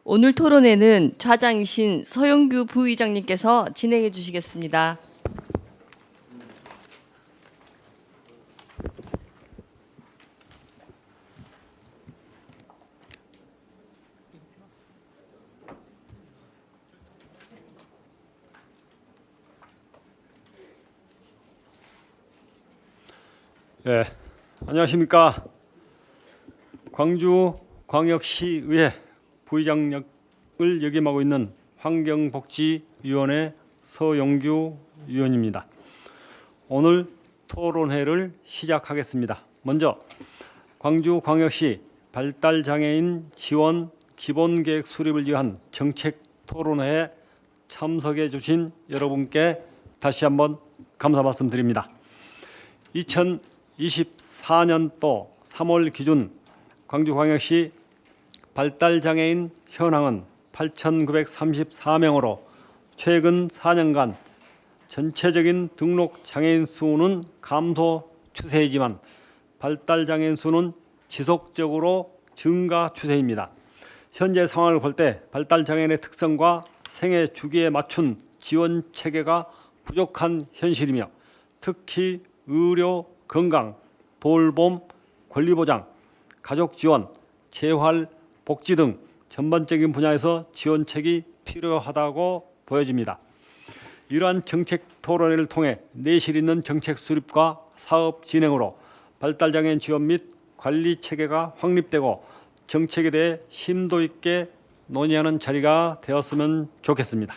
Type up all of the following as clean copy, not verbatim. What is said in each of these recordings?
오늘 토론회는 좌장이신 서영규 부의장님께서 진행해 주시겠습니다. 네, 안녕하십니까. 광주광역시의회 부의장을 역임하고 있는 환경복지위원회 서영규 위원입니다. 오늘 토론회를 시작하겠습니다. 먼저 광주광역시 발달장애인 지원 기본계획 수립을 위한 정책 토론회에 참석해 주신 여러분께 다시 한번 감사 말씀드립니다. 2024년도 3월 기준 광주광역시 발달장애인 현황은 8,934명으로 최근 4년간 전체적인 등록 장애인 수는 감소 추세이지만 발달장애인 수는 지속적으로 증가 추세입니다. 현재 상황을 볼 때 발달장애인의 특성과 생애 주기에 맞춘 지원 체계가 부족한 현실이며 특히 의료, 건강, 돌봄, 권리보장, 가족 지원, 재활, 복지 등 전반적인 분야에서 지원책이 필요하다고 보여집니다. 이러한 정책 토론회를 통해 내실 있는 정책 수립과 사업 진행으로 발달장애인 지원 및 관리 체계가 확립되고 정책에 대해 심도 있게 논의하는 자리가 되었으면 좋겠습니다.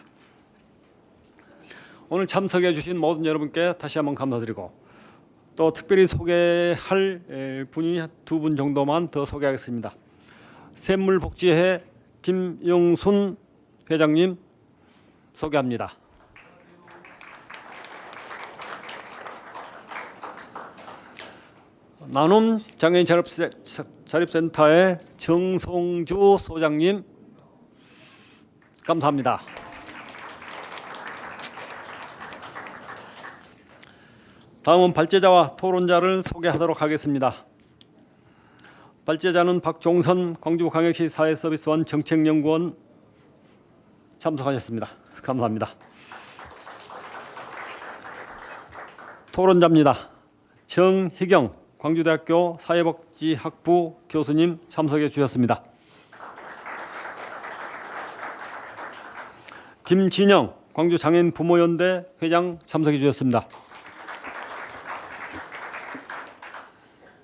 오늘 참석해 주신 모든 여러분께 다시 한번 감사드리고 또 특별히 소개할 분이 두 분 정도만 더 소개하겠습니다. 샘물복지회 김영순 회장님 소개합니다. 나눔 장애인 자립센터의 정성주 소장님 감사합니다. 다음은 발제자와 토론자를 소개하도록 하겠습니다. 발제자는 박종선 광주광역시 사회서비스원 정책연구원 참석하셨습니다. 감사합니다. 토론자입니다. 정희경 광주대학교 사회복지학부 교수님 참석해 주셨습니다. 김진영 광주장애인 부모연대 회장 참석해 주셨습니다.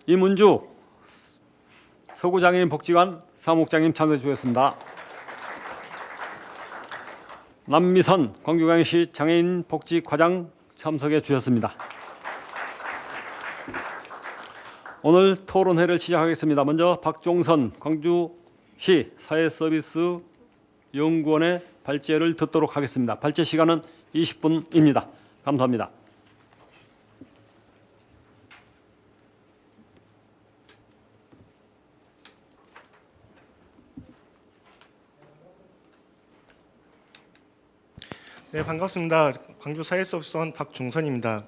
이문주 서구장애인 복지관 사무국장님 참석해 주셨습니다. 남미선 광주광역시 장애인 복지과장 참석해 주셨습니다. 오늘 토론회를 시작하겠습니다. 먼저 박종선 광주시 사회서비스 연구원의 발제를 듣도록 하겠습니다. 발제 시간은 20분입니다. 감사합니다. 네, 반갑습니다. 광주 사회서비스원 박종선입니다.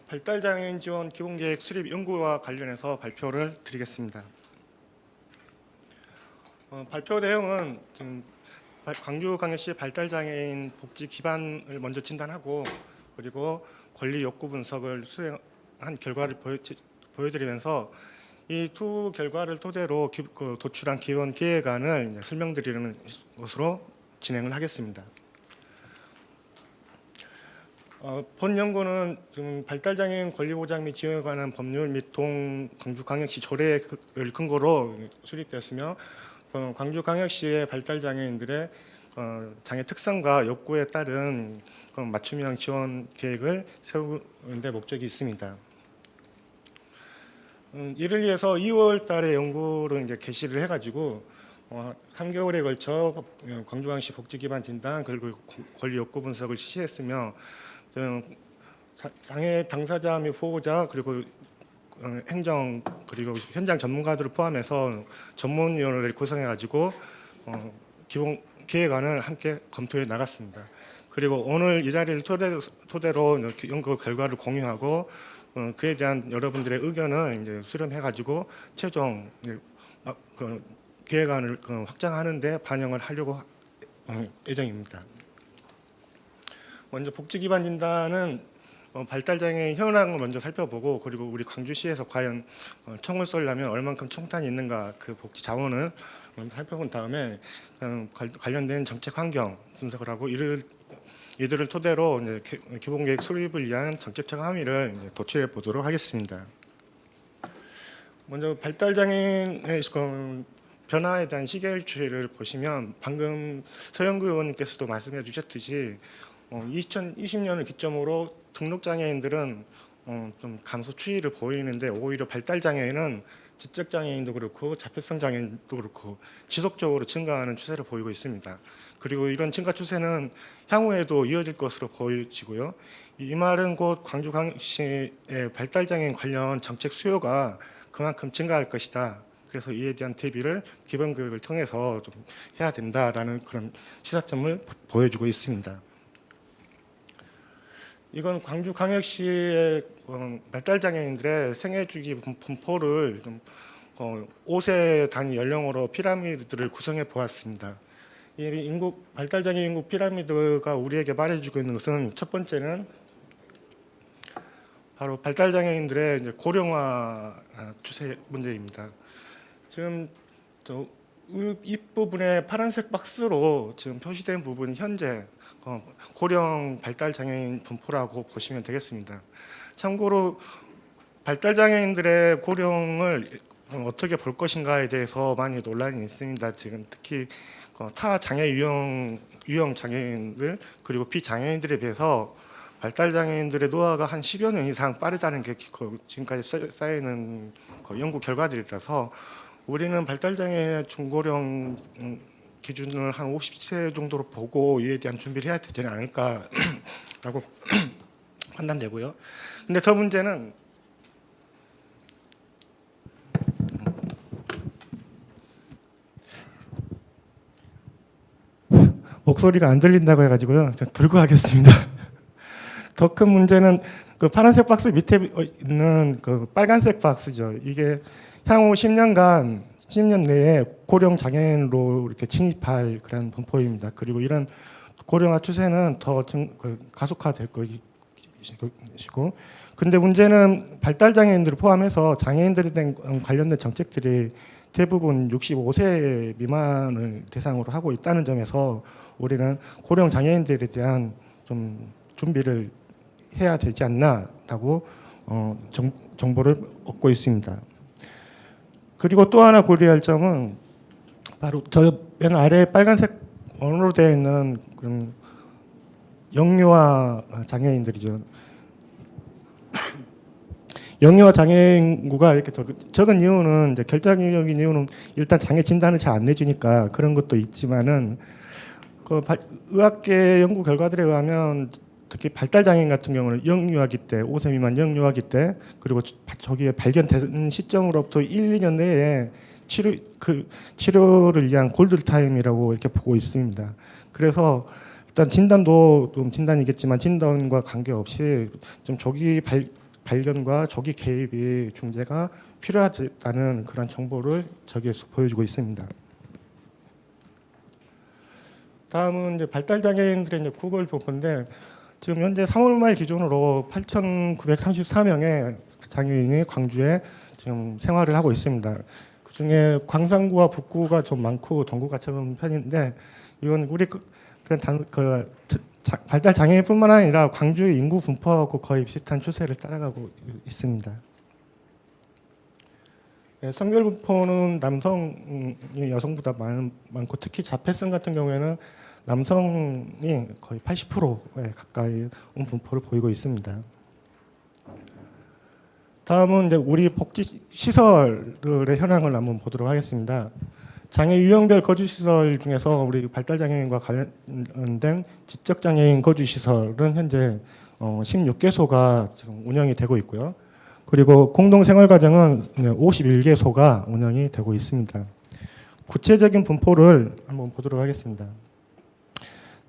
발달장애인 지원 기본계획 수립 연구와 관련해서 발표를 드리겠습니다. 발표 내용은 광주광역시 발달장애인 복지 기반을 먼저 진단하고 그리고 권리 욕구 분석을 수행한 결과를 보여드리면서 이 두 결과를 토대로 도출한 기본 계획안을 설명드리는 것으로 진행을 하겠습니다. 본 연구는 지금 발달장애인 권리보장 및 지원에 관한 법률 및 광주광역시 조례를 근거로 수립되었으며 광주광역시의 발달장애인들의 장애 특성과 욕구에 따른 맞춤형 지원 계획을 세우는 데 목적이 있습니다. 이를 위해서 2월 달에 연구를 이제 개시를 해가지고 3개월에 걸쳐 광주광역시 복지기반 진단 그리고 권리 욕구 분석을 실시했으며 장애 당사자 및 보호자 그리고 행정 그리고 현장 전문가들을 포함해서 전문위원회를 구성해가지고 기본 계획안을 함께 검토해 나갔습니다. 그리고 오늘 이 자리를 토대로 연구 결과를 공유하고 그에 대한 여러분들의 의견을 이제 수렴해가지고 최종 기획안을 확장하는 데 반영을 하려고 예정입니다. 먼저 복지 기반 진단은 발달장애인 현황을 먼저 살펴보고, 그리고 우리 광주시에서 과연 총을 쏠려면 얼만큼 총탄이 있는가 그 복지 자원을 살펴본 다음에 관련된 정책 환경 분석을 하고, 이들을 토대로 이제 기본계획 수립을 위한 정책적 함의를 이제 도출해 보도록 하겠습니다. 먼저 발달장애인의 변화에 대한 시계추이를 보시면, 방금 서영구 의원님께서도 말씀해 주셨듯이 2020년을 기점으로 등록장애인들은 좀 감소 추이를 보이는데, 오히려 발달장애인은 지적장애인도 그렇고 자폐성 장애인도 그렇고 지속적으로 증가하는 추세를 보이고 있습니다. 그리고 이런 증가 추세는 향후에도 이어질 것으로 보여지고요. 이 말은 곧 광주광역시의 발달장애인 관련 정책 수요가 그만큼 증가할 것이다. 그래서 이에 대한 대비를 기본교육을 통해서 좀 해야 된다라는 그런 시사점을 보여주고 있습니다. 이건 광주광역시의 발달장애인들의 생애주기 분포를 좀 5세 단위 연령으로 피라미드를 구성해 보았습니다. 이 발달장애 인구 피라미드가 우리에게 말해주고 있는 것은, 첫 번째는 바로 발달장애인들의 이제 고령화 추세 문제입니다. 지금 윗부분에 파란색 박스로 지금 표시된 부분이 현재 고령 발달장애인 분포라고 보시면 되겠습니다. 참고로 발달장애인들의 고령을 어떻게 볼 것인가에 대해서 많이 논란이 있습니다. 지금 특히 타 장애 유형 장애인들, 그리고 비장애인들에 비해서 발달장애인들의 노화가 한 10여 년 이상 빠르다는 게 지금까지 쌓이는 연구 결과들이라서, 우리는 발달장애인의 중고령 기준을 한 50세 정도로 보고 이에 대한 준비를 해야 되지 않을까라고 판단되고요. 근데 더 문제는 목소리가 안 들린다고 해가지고요. 들고 하겠습니다. 더 큰 문제는 그 파란색 박스 밑에 있는 그 빨간색 박스죠. 이게 향후 10년 내에 고령 장애인으로 이렇게 진입할 그런 분포입니다. 그리고 이런 고령화 추세는 더 가속화될 것이고, 근데 문제는 발달장애인들을 포함해서 장애인들에 대한 관련된 정책들이 대부분 65세 미만을 대상으로 하고 있다는 점에서 우리는 고령 장애인들에 대한 좀 준비를 해야 되지 않나라고 정보를 얻고 있습니다. 그리고 또 하나 고려할 점은 바로 저 맨 아래 빨간색 언어로 되어 있는 그런 영유아 장애인들이죠. 영유아 장애 인구가 이렇게 적은 이유는, 이제 결정적인 이유는 일단 장애 진단을 잘 안 내주니까 그런 것도 있지만은, 그 의학계 연구 결과들에 의하면 특히 발달장애인 같은 경우는 영유아기 때, 5세 미만 영유아기 때, 그리고 저기에 발견된 시점으로부터 1, 2년 내에 치료를 위한 골든타임이라고 이렇게 보고 있습니다. 그래서 일단 진단도 좀 진단이겠지만, 진단과 관계없이 좀 조기 발견과 조기 개입이 중재가 필요하다는 그런 정보를 저기에서 보여주고 있습니다. 다음은 이제 발달장애인들의 이제 구글 분포인데, 지금 현재 3월 말 기준으로 8,934명의 장애인이 광주에 지금 생활을 하고 있습니다. 그중에 광산구와 북구가 좀 많고 동구가 적은 편인데, 이건 우리 발달 장애인뿐만 아니라 광주의 인구 분포하고 거의 비슷한 추세를 따라가고 있습니다. 성별 분포는 남성이 여성보다 많고, 특히 자폐성 같은 경우에는 남성이 거의 80%에 가까이 온 분포를 보이고 있습니다. 다음은 이제 우리 복지 시설의 현황을 한번 보도록 하겠습니다. 장애 유형별 거주 시설 중에서 우리 발달 장애인과 관련된 지적 장애인 거주 시설은 현재 16개소가 지금 운영이 되고 있고요. 그리고 공동 생활 과정은 51개소가 운영이 되고 있습니다. 구체적인 분포를 한번 보도록 하겠습니다.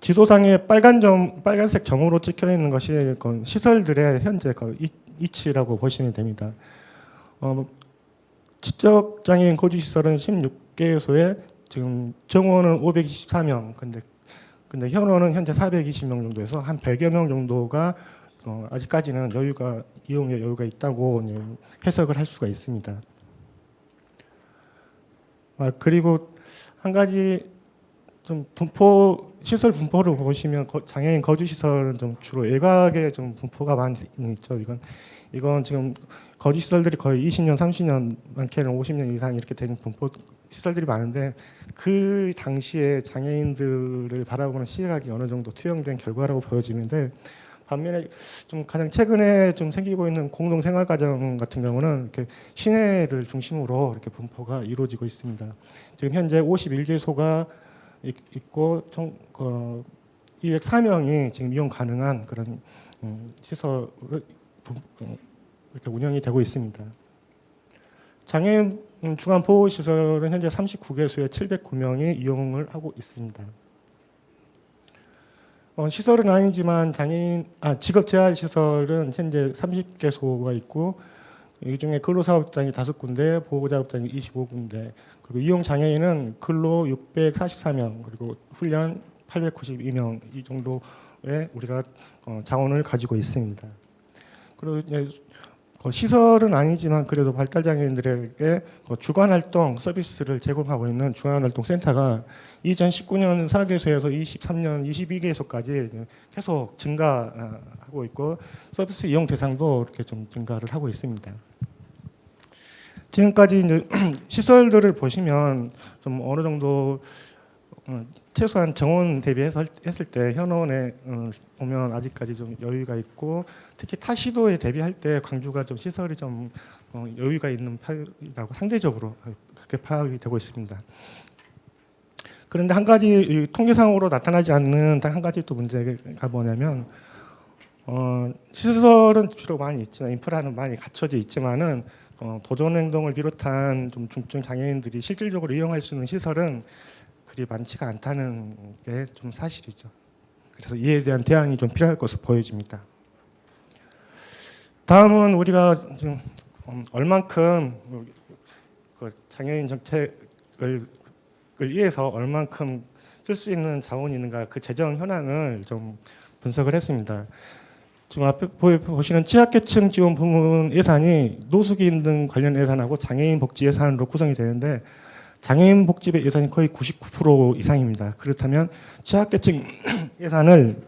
지도상에 빨간색 점으로 찍혀 있는 것이 시설들의 현재 위치라고 보시면 됩니다. 지적 장애인 거주 시설은 26개소에 지금 정원은 524명, 근데 현원은 현재 420명 정도에서 한 100여 명 정도가 아직까지는 이용의 여유가 있다고 이제 해석을 할 수가 있습니다. 그리고 한 가지 좀 시설 분포를 보시면 장애인 거주 시설은 좀 주로 외곽에 좀 분포가 많이 있죠. 이건 지금 거주 시설들이 거의 20년, 30년, 많게는 50년 이상 이렇게 되는 분포 시설들이 많은데 그 당시에 장애인들을 바라보는 시각이 어느 정도 투영된 결과라고 보여지는데, 반면에 좀 가장 최근에 좀 생기고 있는 공동생활가정 같은 경우는 이렇게 시내를 중심으로 이렇게 분포가 이루어지고 있습니다. 지금 현재 51개소가 있고 총 204명이 지금 이용 가능한 그런 시설을 이렇게 운영이 되고 있습니다. 장애인 중간 보호 시설은 현재 39개소에 709명이 이용을 하고 있습니다. 시설은 아니지만 직업 재활 시설은 현재 30개소가 있고, 이 중에 근로사업장이 5군데, 보호자업장이 25군데, 그리고 이용 장애인은 근로 644명, 그리고 훈련 892명 이 정도의 우리가 자원을 가지고 있습니다. 그리고 이제 시설은 아니지만 그래도 발달장애인들에게 주간활동 서비스를 제공하고 있는 주간활동센터가 2019년 4개소에서 23년 22개소까지 계속 증가하고 있고, 서비스 이용 대상도 이렇게 좀 증가를 하고 있습니다. 지금까지 이제 시설들을 보시면 좀 어느 정도 최소한 정원 대비해서 했을 때 현원에 보면 아직까지 좀 여유가 있고, 특히 타 시도에 대비할 때 광주가 좀 시설이 좀 여유가 있는 파이라고 상대적으로 그렇게 파악이 되고 있습니다. 그런데 한 가지 통계상으로 나타나지 않는 한 가지 또 문제가 뭐냐면, 시설은 비록 많이 있지만, 인프라는 많이 갖춰져 있지만은 도전 행동을 비롯한 좀 중증 장애인들이 실질적으로 이용할 수 있는 시설은 그리 많지가 않다는 게 좀 사실이죠. 그래서 이에 대한 대안이 좀 필요할 것으로 보여집니다. 다음은 우리가 지금 얼만큼 그 장애인 정책을 위해서 얼만큼 쓸 수 있는 자원이 있는가, 그 재정 현황을 좀 분석을 했습니다. 지금 앞에 보시는 취약계층 지원 부문 예산이 노숙인 등 관련 예산하고 장애인 복지 예산으로 구성이 되는데, 장애인 복지 예산이 거의 99% 이상입니다. 그렇다면 취약계층 예산을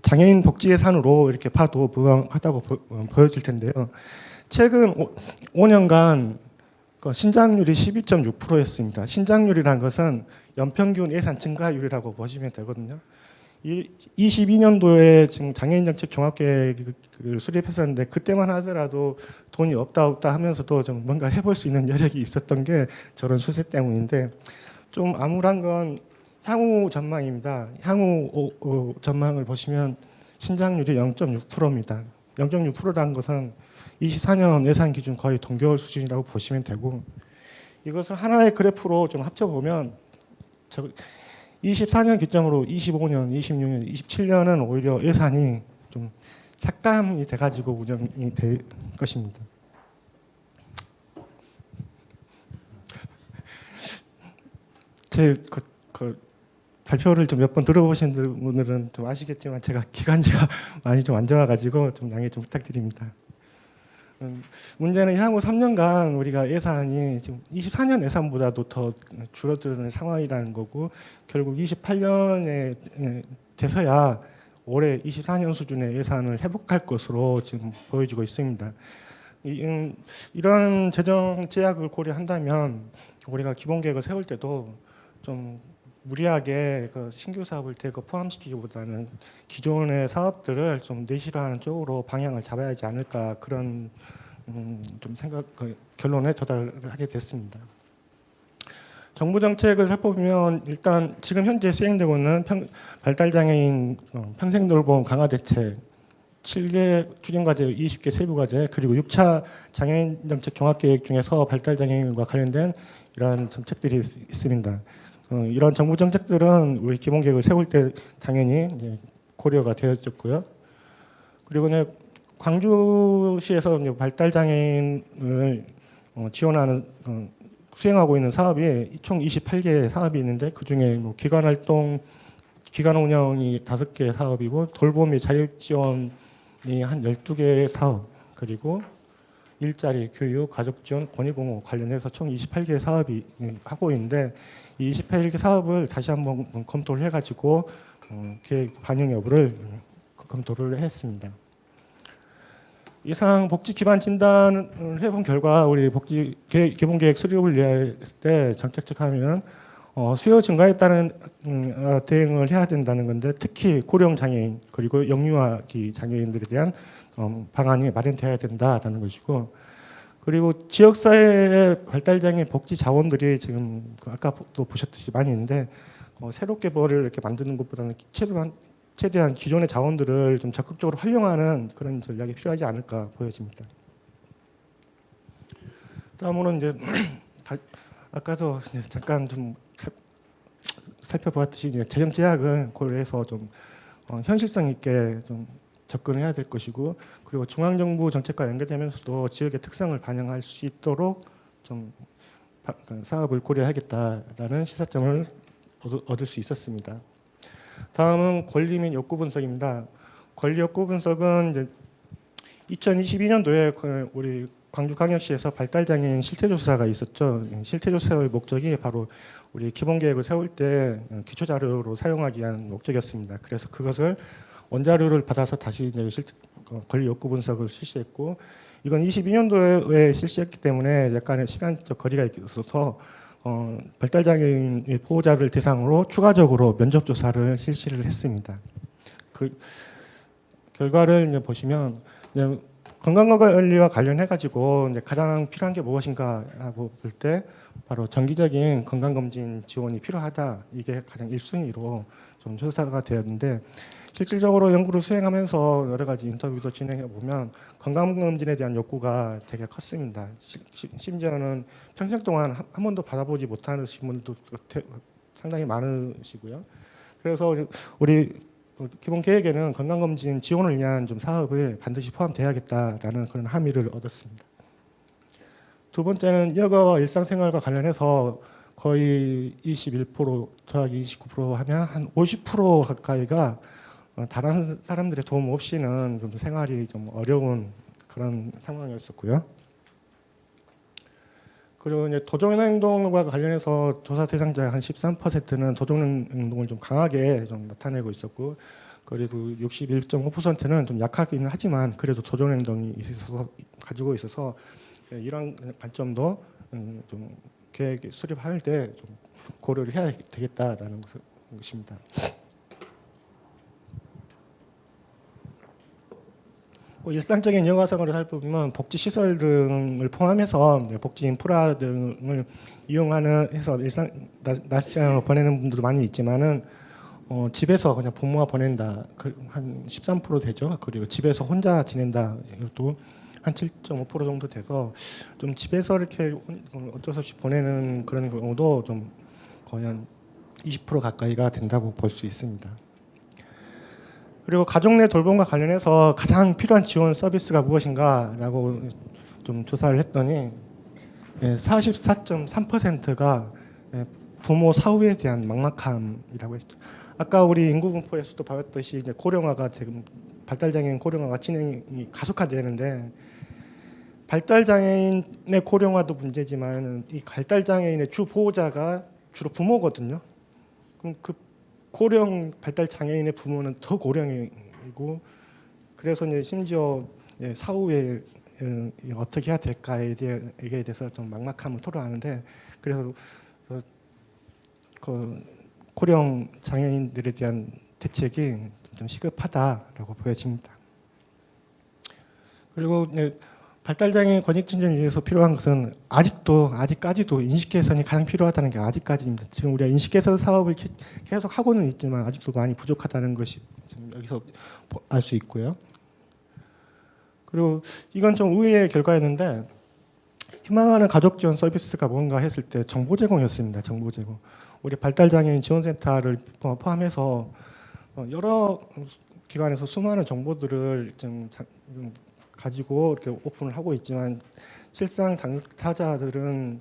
장애인 복지 예산으로 이렇게 봐도 부당하다고 보여질 텐데요. 최근 5년간 신장률이 12.6%였습니다. 신장률이란 것은 연평균 예산 증가율이라고 보시면 되거든요. 22년도에 지금 장애인 정책 종합계획을 수립했었는데, 그때만 하더라도 돈이 없다 하면서도 좀 뭔가 해볼 수 있는 여력이 있었던 게 저런 수세 때문인데, 좀 암울한 건 향후 전망입니다. 향후 전망을 보시면 신장률이 0.6%입니다. 0.6%라는 것은 24년 예산 기준 거의 동결 수준이라고 보시면 되고, 이것을 하나의 그래프로 좀 합쳐보면 24년 기점으로 25년, 26년, 27년은 오히려 예산이 좀 삭감이 돼가지고 운영이 될 것입니다. 제 발표를 좀 몇 번 들어보신 분들은 좀 아시겠지만, 제가 기관지가 많이 좀 안 좋아가지고 좀 양해 좀 부탁드립니다. 문제는 향후 3년간 우리가 예산이 지금 24년 예산보다도 더 줄어드는 상황이라는 거고, 결국 28년에 돼서야 올해 24년 수준의 예산을 회복할 것으로 지금 보여지고 있습니다. 이런 재정 제약을 고려한다면 우리가 기본 계획을 세울 때도 좀 무리하게 그 신규 사업을 대거 포함시키기보다는 기존의 사업들을 좀 내실화하는 쪽으로 방향을 잡아야 하지 않을까, 그런 좀 결론에 도달하게 됐습니다. 정부 정책을 살펴보면 일단 지금 현재 시행되고 있는 발달장애인 평생돌봄 강화 대책 7개 추진과제, 20개 세부과제, 그리고 6차 장애인 정책 종합계획 중에서 발달장애인과 관련된 이러한 정책들이 있습니다. 이런 정부 정책들은 우리 기본 계획을 세울 때 당연히 이제 고려가 되었고요. 그리고 광주시에서 발달 장애인을 지원하는 수행하고 있는 사업이 총 28개 사업이 있는데 그중에 뭐 기관 활동, 기관 운영이 5개 사업이고 돌봄 및 자립 지원이 한 12개 사업, 그리고 일자리, 교육, 가족 지원, 권익공호 관련해서 총 28개 사업이 하고 있는데 이 28개 사업을 다시 한번 검토를 해가지고 계획 반영 여부를 검토를 했습니다. 이상 복지 기반 진단을 해본 결과 우리 복지 기본 계획 수립을 위했을 때 정책적 하면 수요 증가에 따른 대응을 해야 된다는 건데 특히 고령 장애인 그리고 영유아기 장애인들에 대한 방안이 마련돼야 된다라는 것이고, 그리고 지역사회의 발달장애 복지 자원들이 지금 아까도 보셨듯이 많이 있는데 새롭게 뭐를 이렇게 만드는 것보다는 최대한 기존의 자원들을 좀 적극적으로 활용하는 그런 전략이 필요하지 않을까 보여집니다. 다음으로는 이제 아까도 이제 잠깐 좀 살펴보았듯이 이제 재정 제약을 고려해서 좀 현실성 있게 좀 접근을 해야 될 것이고, 그리고 중앙정부 정책과 연계되면서도 지역의 특성을 반영할 수 있도록 좀 사업을 고려하겠다라는 시사점을 얻을 수 있었습니다. 다음은 권리 및 욕구 분석입니다. 권리 욕구 분석은 이제 2022년도에 우리 광주광역시에서 발달장애인 실태조사가 있었죠. 실태조사의 목적이 바로 우리 기본계획을 세울 때 기초자료로 사용하기 위한 목적이었습니다. 그래서 그것을 원자료를 받아서 다시 이제 권리 욕구 분석을 실시했고, 이건 22년도에 실시했기 때문에 약간의 시간적 거리가 있어서 발달장애인 보호자를 대상으로 추가적으로 면접조사를 실시를 했습니다. 그 결과를 이제 보시면 이제 건강관리와 관련해 가지고 이제 가장 필요한 게 무엇인가라고 볼 때 바로 정기적인 건강검진 지원이 필요하다. 이게 가장 1순위로 좀 조사가 되었는데, 실질적으로 연구를 수행하면서 여러 가지 인터뷰도 진행해 보면 건강검진에 대한 욕구가 되게 컸습니다. 심지어는 평생 동안 한 번도 받아보지 못하신 분도 상당히 많으시고요. 그래서 우리 기본 계획에는 건강검진 지원을 위한 좀 사업을 반드시 포함돼야겠다라는 그런 함의를 얻었습니다. 두 번째는 여가 일상생활과 관련해서 거의 21% 더하기 29% 하면 한 50% 가까이가 다른 사람들의 도움 없이는 좀 생활이 좀 어려운 그런 상황이었었고요. 그리고 이제 도전행동과 관련해서 조사 대상자 한 13%는 도전행동을 좀 강하게 좀 나타내고 있었고, 그리고 61.5%는 좀 약하기는 하지만 그래도 도전행동이 가지고 있어서 이런 관점도 좀 계획 수립할 때 좀 고려를 해야 되겠다라는 것입니다. 일상적인 여가생활을 살펴보면 복지 시설 등을 포함해서 복지 인프라 등을 이용하는 해서 낮 시간을 보내는 분들도 많이 있지만은 집에서 그냥 부모가 보낸다 한 13% 되죠. 그리고 집에서 혼자 지낸다 이것도 한 7.5% 정도 돼서 좀 집에서 이렇게 어쩔 수 없이 보내는 그런 경우도 좀 거의 한 20% 가까이가 된다고 볼 수 있습니다. 그리고 가족 내 돌봄과 관련해서 가장 필요한 지원 서비스가 무엇인가라고 좀 조사를 했더니 44.3%가 부모 사후에 대한 막막함이라고 했죠. 아까 우리 인구분포에서도 봤듯이 이제 고령화가 지금 발달장애인 고령화가 진행이 가속화되는데, 발달장애인의 고령화도 문제지만 이 발달장애인의 주 보호자가 주로 부모거든요. 그럼 그 고령 발달 장애인의 부모는 더 고령이고, 그래서 이제 심지어 사후에 어떻게 해야 될까에 대해서 좀 막막함을 토로하는데, 그래서 그 고령 장애인들에 대한 대책이 좀 시급하다라고 보여집니다. 그리고 발달장애인 권익진전을 위해서 필요한 것은 아직까지도 인식 개선이 가장 필요하다는 게 아직까지입니다. 지금 우리가 인식 개선 사업을 계속 하고는 있지만 아직도 많이 부족하다는 것이 지금 여기서 알 수 있고요. 그리고 이건 좀 의외의 결과였는데, 희망하는 가족 지원 서비스가 뭔가 했을 때 정보 제공이었습니다. 정보 제공. 우리 발달장애인 지원센터를 포함해서 여러 기관에서 수많은 정보들을 좀 가지고 이렇게 오픈을 하고 있지만 실상 당사자들은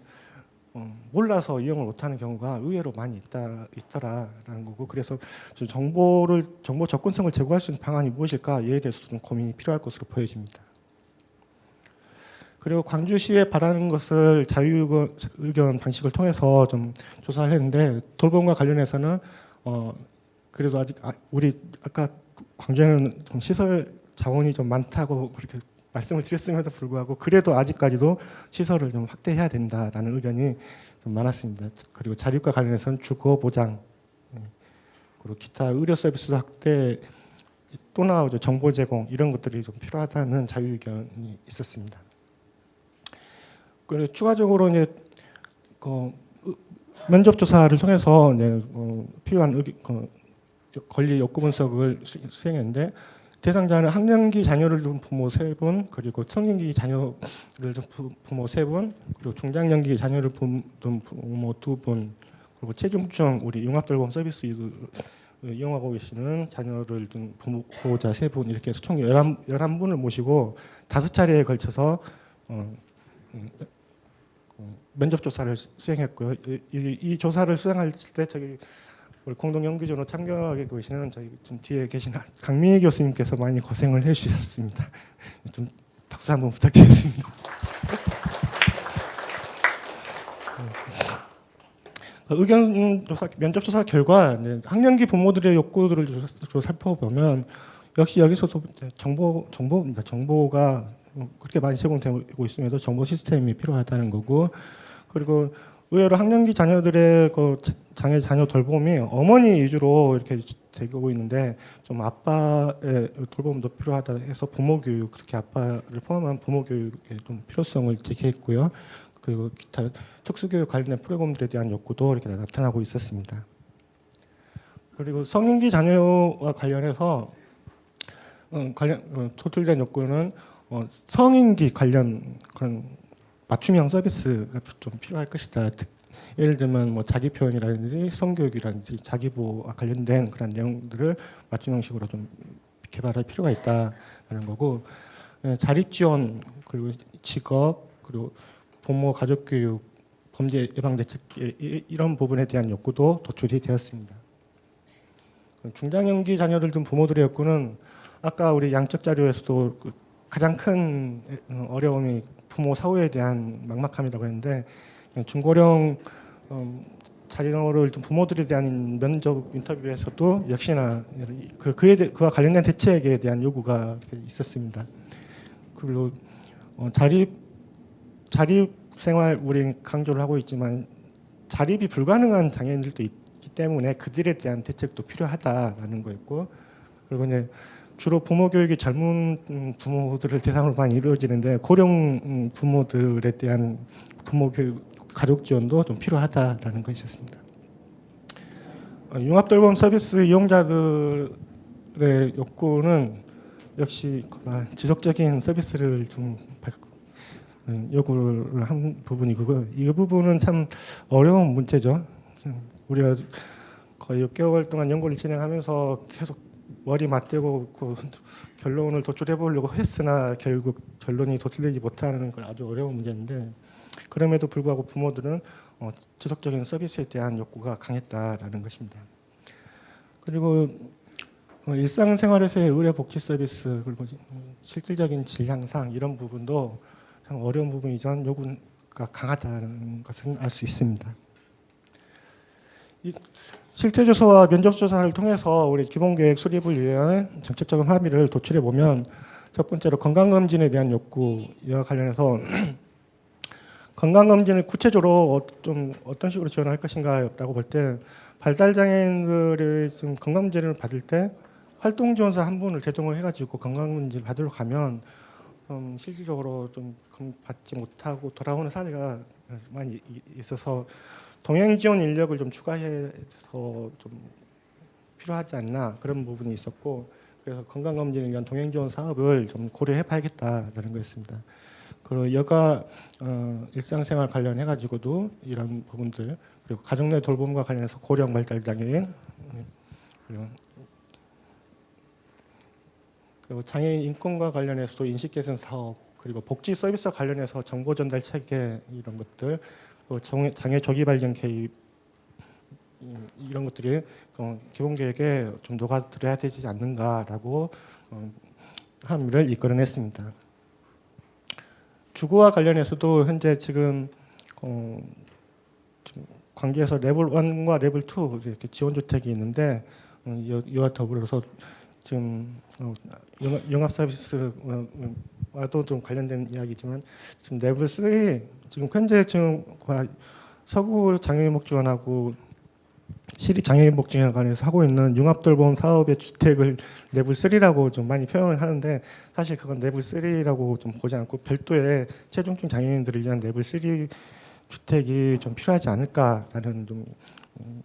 몰라서 이용을 못하는 경우가 의외로 많이 있더라라는 거고, 그래서 정보 접근성을 제고할 수 있는 방안이 무엇일까, 이에 대해서 좀 고민이 필요할 것으로 보여집니다. 그리고 광주시에 바라는 것을 자유의견 방식을 통해서 좀 조사를 했는데, 돌봄과 관련해서는 그래도 아직 우리 아까 광주에는 좀 시설 자원이 좀 많다고 그렇게 말씀을 드렸음에도 불구하고 그래도 아직까지도 시설을 좀 확대해야 된다라는 의견이 좀 많았습니다. 그리고 자립과 관련해서는 주거 보장, 그리고 기타 의료 서비스 확대 또 나오죠. 정보 제공 이런 것들이 좀 필요하다는 자유 의견이 있었습니다. 그리고 추가적으로 이제 면접 조사를 통해서 이제 필요한 권리 욕구 분석을 수행했는데, 대상자는 학령기 자녀를 둔 부모 3분, 그리고 성인기 자녀를 둔 부모 3분, 그리고 중장년기 자녀를 둔 부모 2분, 그리고 체중증 우리 융합돌봄 서비스 이용하고 계시는 자녀를 둔 보호자 3분, 이렇게 해서 총 11분을 모시고 5차례에 걸쳐서 면접 조사를 수행했고요. 이 조사를 수행할 때 우리 공동 연구진으로 참여하게 계시는 저희 지금 뒤에 계신 강민희 교수님께서 많이 고생을 해주셨습니다. 좀 박수 한번 부탁드리겠습니다. 의견 조사, 면접 조사 결과 학령기 부모들의 욕구들을 좀 살펴보면 역시 여기서도 정보입니다. 정보가 그렇게 많이 제공되고 있음에도 정보 시스템이 필요하다는 거고, 그리고 의외로 학령기 자녀들의 장애 자녀 돌봄이 어머니 위주로 이렇게 되고 있는데, 좀 아빠의 돌봄도 필요하다 해서 부모 교육, 특히 아빠를 포함한 부모 교육의 좀 필요성을 제기했고요. 그리고 기타 특수교육 관련된 프로그램들에 대한 욕구도 이렇게 나타나고 있었습니다. 그리고 성인기 자녀와 관련해서 토출된 욕구는 성인기 관련 그런 맞춤형 서비스가 좀 필요할 것이다. 예를 들면 뭐 자기 표현이라든지 성교육이라든지 자기보호와 관련된 그런 내용들을 맞춤형식으로 좀 개발할 필요가 있다는 거고, 자립 지원, 그리고 직업, 그리고 부모 가족 교육, 범죄 예방 대책 이런 부분에 대한 욕구도 도출이 되었습니다. 중장년기 자녀들 둔 부모들의 욕구는 아까 우리 양적 자료에서도 가장 큰 어려움이 부모 사후에 대한 막막함이라고 했는데, 중고령 자녀를 둔 부모들에 대한 면접 인터뷰에서도 역시나 그와 관련된 대책에 대한 요구가 있었습니다. 그리고 자립 생활 우리 강조를 하고 있지만 자립이 불가능한 장애인들도 있기 때문에 그들에 대한 대책도 필요하다라는 거였고, 그리고 이제 주로 부모 교육이 젊은 부모들을 대상으로 많이 이루어지는데 고령 부모들에 대한 부모 교육, 가족 지원도 좀 필요하다라는 것이 있었습니다. 융합돌봄 서비스 이용자들의 욕구는 역시 지속적인 서비스를 좀 요구를 한 부분이고, 이 부분은 참 어려운 문제죠. 우리가 거의 6개월 동안 연구를 진행하면서 계속 머리 맞대고 결론을 도출해 보려고 했으나 결국 결론이 도출되지 못하는 건 아주 어려운 문제인데, 그럼에도 불구하고 부모들은 지속적인 서비스에 대한 욕구가 강했다라는 것입니다. 그리고 일상생활에서의 의료복지 서비스, 그리고 실질적인 질 향상 이런 부분도 참 어려운 부분이지만 요구가 강하다는 것은 알 수 있습니다. 실태조사와 면접조사를 통해서 우리 기본계획 수립을 위한 정책적인 합의를 도출해 보면, 첫 번째로 건강검진에 대한 욕구, 이와 관련해서 건강검진을 구체적으로 좀 어떤 식으로 지원할 것인가라고 볼 때, 발달장애인들이 좀 건강검진을 받을 때 활동지원사 한 분을 대동을 해가지고 건강검진 받으러 가면 실질적으로 좀 받지 못하고 돌아오는 사례가 많이 있어서 동행 지원 인력을 좀 추가해서 좀 필요하지 않나, 그런 부분이 있었고, 그래서 건강검진을 위한 동행 지원 사업을 좀 고려해봐야겠다라는 거였습니다. 그리고 여가 일상생활 관련해 가지고도 이런 부분들, 그리고 가족 내 돌봄과 관련해서 고령 발달 장애인, 그리고 장애인 인권과 관련해서도 인식 개선 사업, 그리고 복지 서비스와 관련해서 정보 전달 체계 이런 것들, 또 장애 조기 발견 개입 이런 것들이 기본 계획에 좀 녹아들어야 되지 않는가라고 함의를 이끌어냈습니다. 주거와 관련해서도 현재 지금 관계에서 레벨 1과 레벨 2 이렇게 지원 주택이 있는데 이와 더불어서 지금 영업 서비스와도 좀 관련된 이야기지만 지금 레벨 3 지금 현재 지금 서구 장애인복지원하고 시립장애인복지원에 관해서 하고 있는 융합돌봄 사업의 주택을 레벨 3라고 좀 많이 표현을 하는데 사실 그건 레벨 3라고 좀 보지 않고 별도의 체중증 장애인들을 위한 레벨 3 주택이 좀 필요하지 않을까라는 좀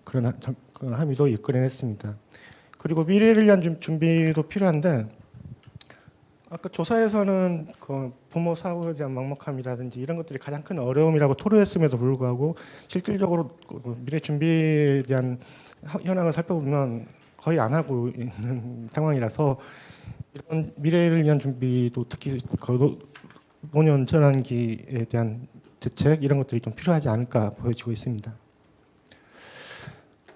그런 함의도 이끌어냈습니다. 그리고 미래를 위한 준비도 필요한데 아까 조사에서는 그 부모 사후에 대한 막막함이라든지 이런 것들이 가장 큰 어려움이라고 토로했음에도 불구하고 실질적으로 미래 준비에 대한 현황을 살펴보면 거의 안 하고 있는 상황이라서 이런 미래를 위한 준비도 특히 노년 전환기에 대한 대책 이런 것들이 좀 필요하지 않을까 보여지고 있습니다.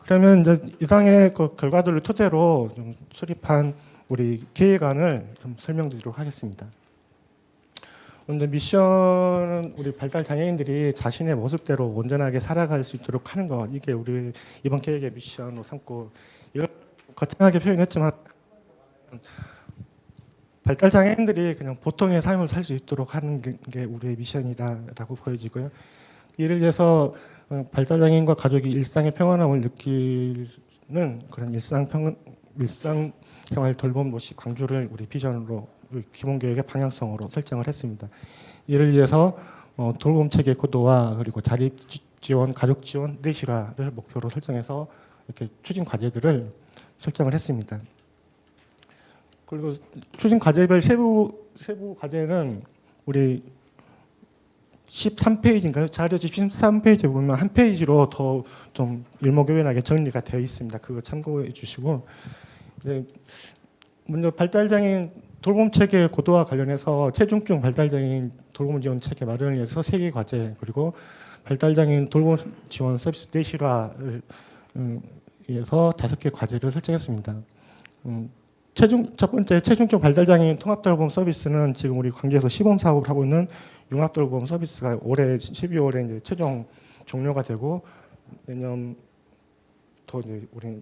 그러면 이제 이상의 그 결과들을 토대로 좀 수립한 우리 계획안을 좀 설명드리도록 하겠습니다. 먼저 미션은 우리 발달 장애인들이 자신의 모습대로 온전하게 살아갈 수 있도록 하는 것, 이게 우리 이번 계획의 미션으로 삼고, 이걸 거창하게 표현했지만 발달 장애인들이 그냥 보통의 삶을 살 수 있도록 하는 게 우리의 미션이다라고 보여지고요. 이를 위해서 발달 장애인과 가족이 일상의 평안함을 느끼는 그런 일상생활 돌봄 도시 광주를 우리 비전으로 기본 계획의 방향성으로 설정을 했습니다. 이를 위해서 돌봄 체계 고도화 그리고 자립 지원, 가족 지원 내실화를 목표로 설정해서 이렇게 추진 과제들을 설정을 했습니다. 그리고 추진 과제별 세부 과제는 우리 13페이지인가요? 자료집 13페이지에 보면 한 페이지로 더 좀 일목요연하게 정리가 되어 있습니다. 그거 참고해 주시고, 네, 먼저 발달장애인 돌봄 체계 고도화 관련해서 체중증 발달장애인 돌봄 지원 체계 마련을 위해서 3개 과제, 그리고 발달장애인 돌봄 지원 서비스 내실화를 위해서 5개 과제를 설정했습니다. 첫 번째 체중증 발달장애인 통합돌봄 서비스는 지금 우리 광주에서 시범 사업을 하고 있는 융합돌봄 서비스가 올해 12월에 이제 최종 종료가 되고 내년부터 이제 우리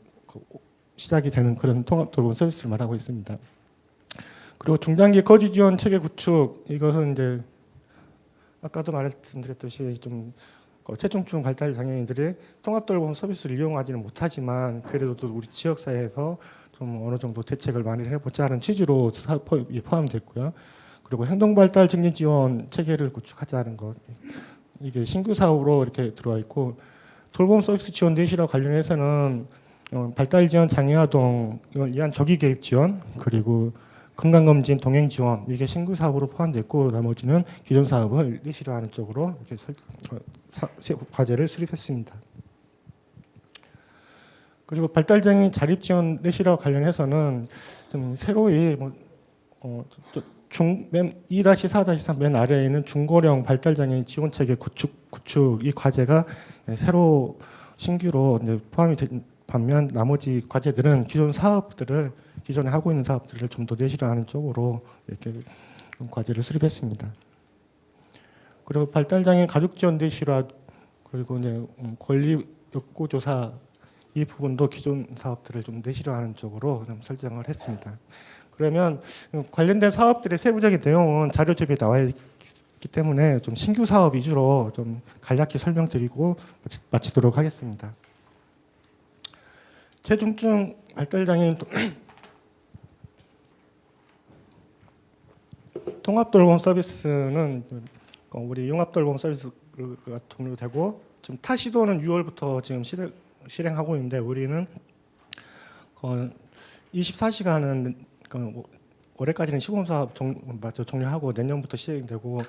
시작이 되는 그런 통합돌봄 서비스를 말하고 있습니다. 그리고 중장기 거주 지원 체계 구축, 이것은 이제 아까도 말씀드렸듯이 좀 체중증 발달 장애인들이 통합돌봄 서비스를 이용하지는 못하지만 그래도 또 우리 지역 사회에서 좀 어느 정도 대책을 많이 해보자 하는 취지로 포함됐고요. 그리고 행동발달 증진 지원 체계를 구축하자는 것, 이게 신규 사업으로 이렇게 들어와 있고, 돌봄 서비스 지원 내실화 관련해서는 발달 지원 장애 아동을 위한 조기 개입 지원, 그리고 건강검진 동행 지원, 이게 신규 사업으로 포함됐고 나머지는 기존 사업을 내실화하는 쪽으로 이렇게 과제를 수립했습니다. 그리고 발달장애인 자립지원 내실화 관련해서는 좀 새로이 맨 2-4-3 맨 아래에 있는 중고령 발달장애인 지원체계 구축 이 과제가 새로 신규로 이제 포함이 된 반면 나머지 과제들은 기존에 하고 있는 사업들을 좀 더 내실화하는 쪽으로 이렇게 과제를 수립했습니다. 그리고 발달장애인 가족지원 내실화, 그리고 이제 권리 욕구 조사, 이 부분도 기존 사업들을 좀 내실화하는 쪽으로 좀 설정을 했습니다. 그러면 관련된 사업들의 세부적인 내용은 자료집에 나와 있기 때문에 좀 신규 사업 위주로 좀 간략히 설명드리고 마치도록 하겠습니다. 체중증 발달장애인 통합돌봄 서비스는 우리 융합돌봄 서비스가 종료되고 지금 타 시도는 6월부터 지금 실행하고 있는데 우리는 24시간은 올해까지는 시범사업 종료하고 내년부터 시행되고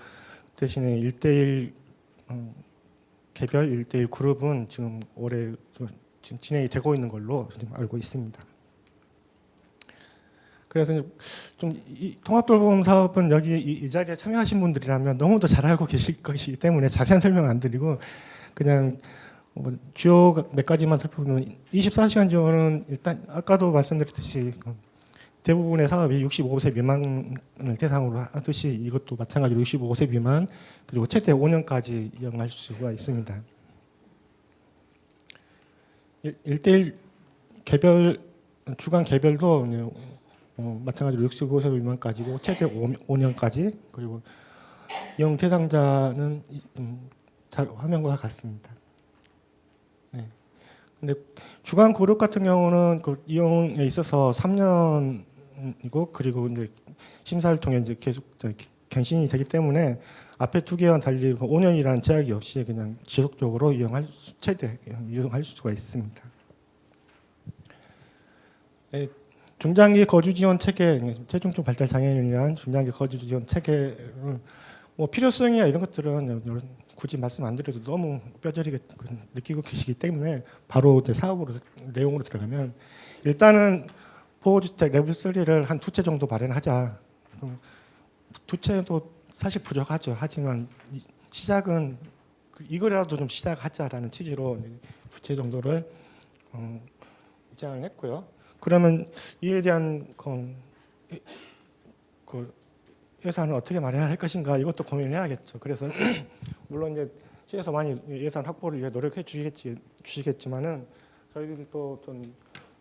대신에 1대1 개별 1대1 그룹은 지금 올해 지금 진행이 되고 있는 걸로 지금 알고 있습니다. 그래서 좀 이 통합돌봄 사업은 여기 이 자리에 참여하신 분들이라면 너무 더 잘 알고 계실 것이기 때문에 자세한 설명 안 드리고 그냥 주요 몇 가지만 살펴보면 24시간 지원은 일단 아까도 말씀드렸듯이 대부분의 사업이 65세 미만을 대상으로 하듯이 이것도 마찬가지로 65세 미만 그리고 최대 5년까지 이용할 수가 있습니다. 1대1 개별 주간 개별도 마찬가지로 65세 미만까지고 최대 5년까지 그리고 이용 대상자는 화면과 같습니다. 네. 근데 주간 그룹 같은 경우는 그 이용에 있어서 3년이고 그리고 이제 심사를 통해 이제 계속 갱신이 되기 때문에 앞에 두 개와 달리 5년이라는 제약이 없이 그냥 지속적으로 최대 이용할 수가 있습니다. 네, 중장기 거주 지원 체계, 체중증 발달 장애인을 위한 중장기 거주 지원 체계를 필요성이나 이런 것들은 굳이 말씀 안 드려도 너무 뼈저리게 느끼고 계시기 때문에 바로 이제 사업으로 내용으로 들어가면 일단은 보호주택 레벨 3를 한 2채 정도 마련하자. 2채도 사실 부족하죠. 하지만 시작은 이거라도 좀 시작하자라는 취지로 2채 정도를 제안을 했고요. 그러면 이에 대한 그 예산을 어떻게 마련할 것인가 이것도 고민을 해야겠죠. 그래서 물론 이제 시에서 많이 예산 확보를 위해 노력해 주시겠지만은 저희들도 좀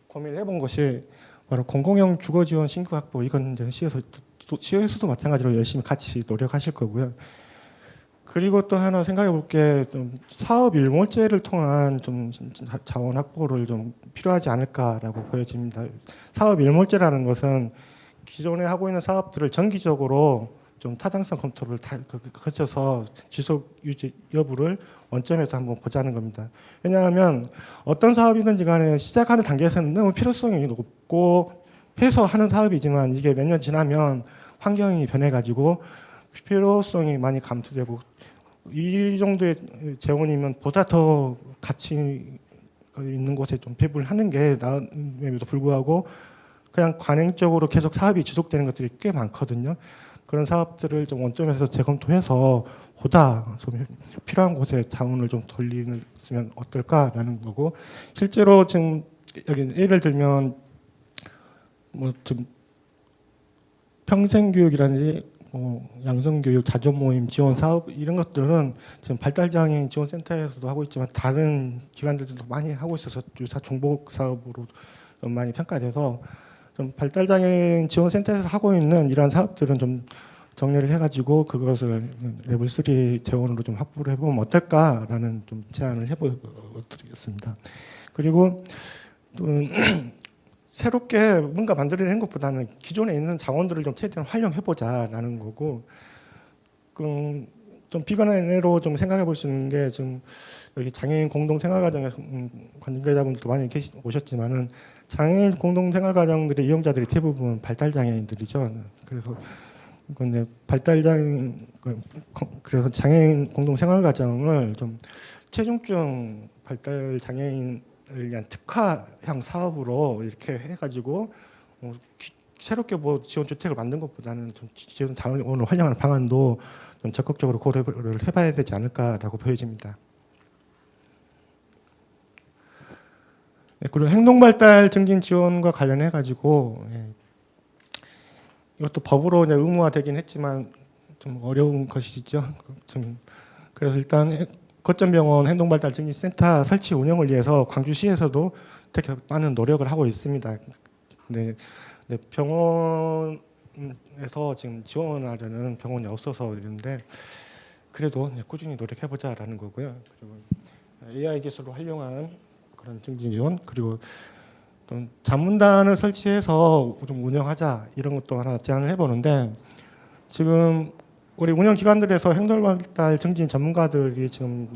고민을 해본 것이 바로 공공형 주거 지원 신규 확보 이건 이제 시에서도 마찬가지로 열심히 같이 노력하실 거고요. 그리고 또 하나 생각해 볼 게 좀 사업 일몰제를 통한 좀 자원 확보를 좀 필요하지 않을까라고 보여집니다. 사업 일몰제라는 것은 기존에 하고 있는 사업들을 정기적으로 좀 타당성 검토를 거쳐서 지속 유지 여부를 원점에서 한번 보자는 겁니다. 왜냐하면 어떤 사업이든지 간에 시작하는 단계에서는 너무 필요성이 높고 해서 하는 사업이지만 이게 몇 년 지나면 환경이 변해가지고 필요성이 많이 감소되고 이 정도의 재원이면 보다 더 가치 있는 곳에 좀 배분을 하는 게 나음에도 불구하고 그냥 관행적으로 계속 사업이 지속되는 것들이 꽤 많거든요. 그런 사업들을 좀 원점에서 재검토해서 보다 좀 필요한 곳에 자원을 좀 돌리면 어떨까라는 거고 실제로 지금 여기 예를 들면 좀 평생교육이라든지 양성교육, 자존모임 지원 사업 이런 것들은 지금 발달장애인 지원센터에서도 하고 있지만 다른 기관들도 많이 하고 있어서 유사 중복 사업으로 좀 많이 평가돼서 좀 발달장애인 지원센터에서 하고 있는 이러한 사업들은 좀 정리를 해가지고 그것을 레벨 3 재원으로 좀 확보를 해보면 어떨까라는 좀 제안을 해보겠습니다. 그리고 또 새롭게 뭔가 만들어내는 것보다는 기존에 있는 자원들을 좀 최대한 활용해보자라는 거고, 좀 비관의로 좀 생각해 볼 수 있는 게 지금 여기 장애인 공동생활가정에 관계자분들도 많이 오셨지만은 장애인 공동생활가정들의 이용자들이 대부분 발달장애인들이죠. 그래서 근데 그래서 장애인 공동생활가정을 좀 체중증 발달장애인 위한 특화형 사업으로 이렇게 해가지고 새롭게 지원 주택을 만든 것보다는 좀 지원 자원을 활용하는 방안도 좀 적극적으로 고려를 해봐야 되지 않을까라고 보여집니다. 네, 그리고 행동발달 증진 지원과 관련해 가지고 이것도 법으로 이제 의무화되긴 했지만 좀 어려운 것이죠. 그래서 일단 거점병원 행동발달 증진센터 설치 운영을 위해서 광주시에서도 되게 많은 노력을 하고 있습니다. 네, 병원에서 지금 지원하려는 병원이 없어서 이런데 그래도 꾸준히 노력해보자라는 거고요. 그리고 AI 기술을 활용한 그런 증진 지원 그리고 또 자문단을 설치해서 좀 운영하자 이런 것도 하나 제안을 해보는데 지금 우리 운영 기관들에서 행동발달 증진 전문가들이 지금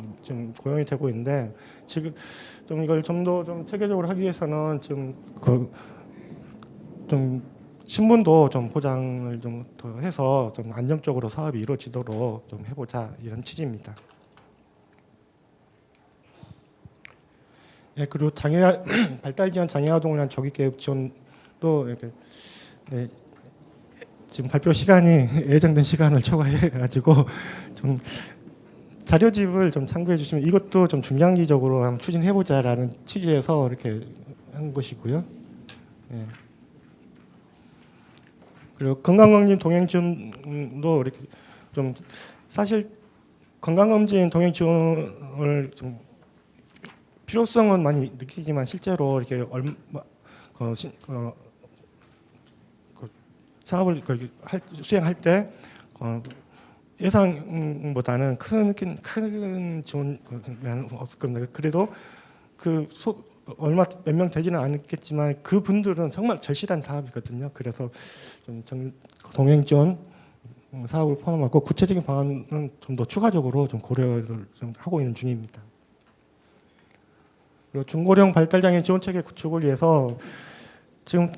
고용이 되고 있는데 지금 좀 이걸 좀 더 좀 체계적으로 하기 위해서는 지금 좀 신분도 좀 보장을 좀 더 해서 좀 안정적으로 사업이 이루어지도록 좀 해보자 이런 취지입니다. 네, 그리고 발달 지원 장애 아동을 위한 조기 교육 지원도 이렇게 지금 발표 시간이 예정된 시간을 초과해 가지고 좀 자료집을 좀 참고해 주시면 이것도 좀 중장기적으로 한번 추진해보자라는 취지에서 이렇게 한 것이고요. 예. 그리고 건강검진 동행 지원도 이렇게 좀 사실 건강검진 동행 지원을 좀 필요성은 많이 느끼지만 실제로 이렇게 사업을 수행할 때 예상보다는 큰 지원은 없을 겁니다. 그래도 얼마 몇 명 되지는 않겠지만 그 분들은 정말 절실한 사업이거든요. 그래서 좀 동행 지원 사업을 포함하고 구체적인 방안은 좀 더 추가적으로 좀 고려를 좀 하고 있는 중입니다. 그리고 중고령 발달장애인 지원체계 구축을 위해서 지금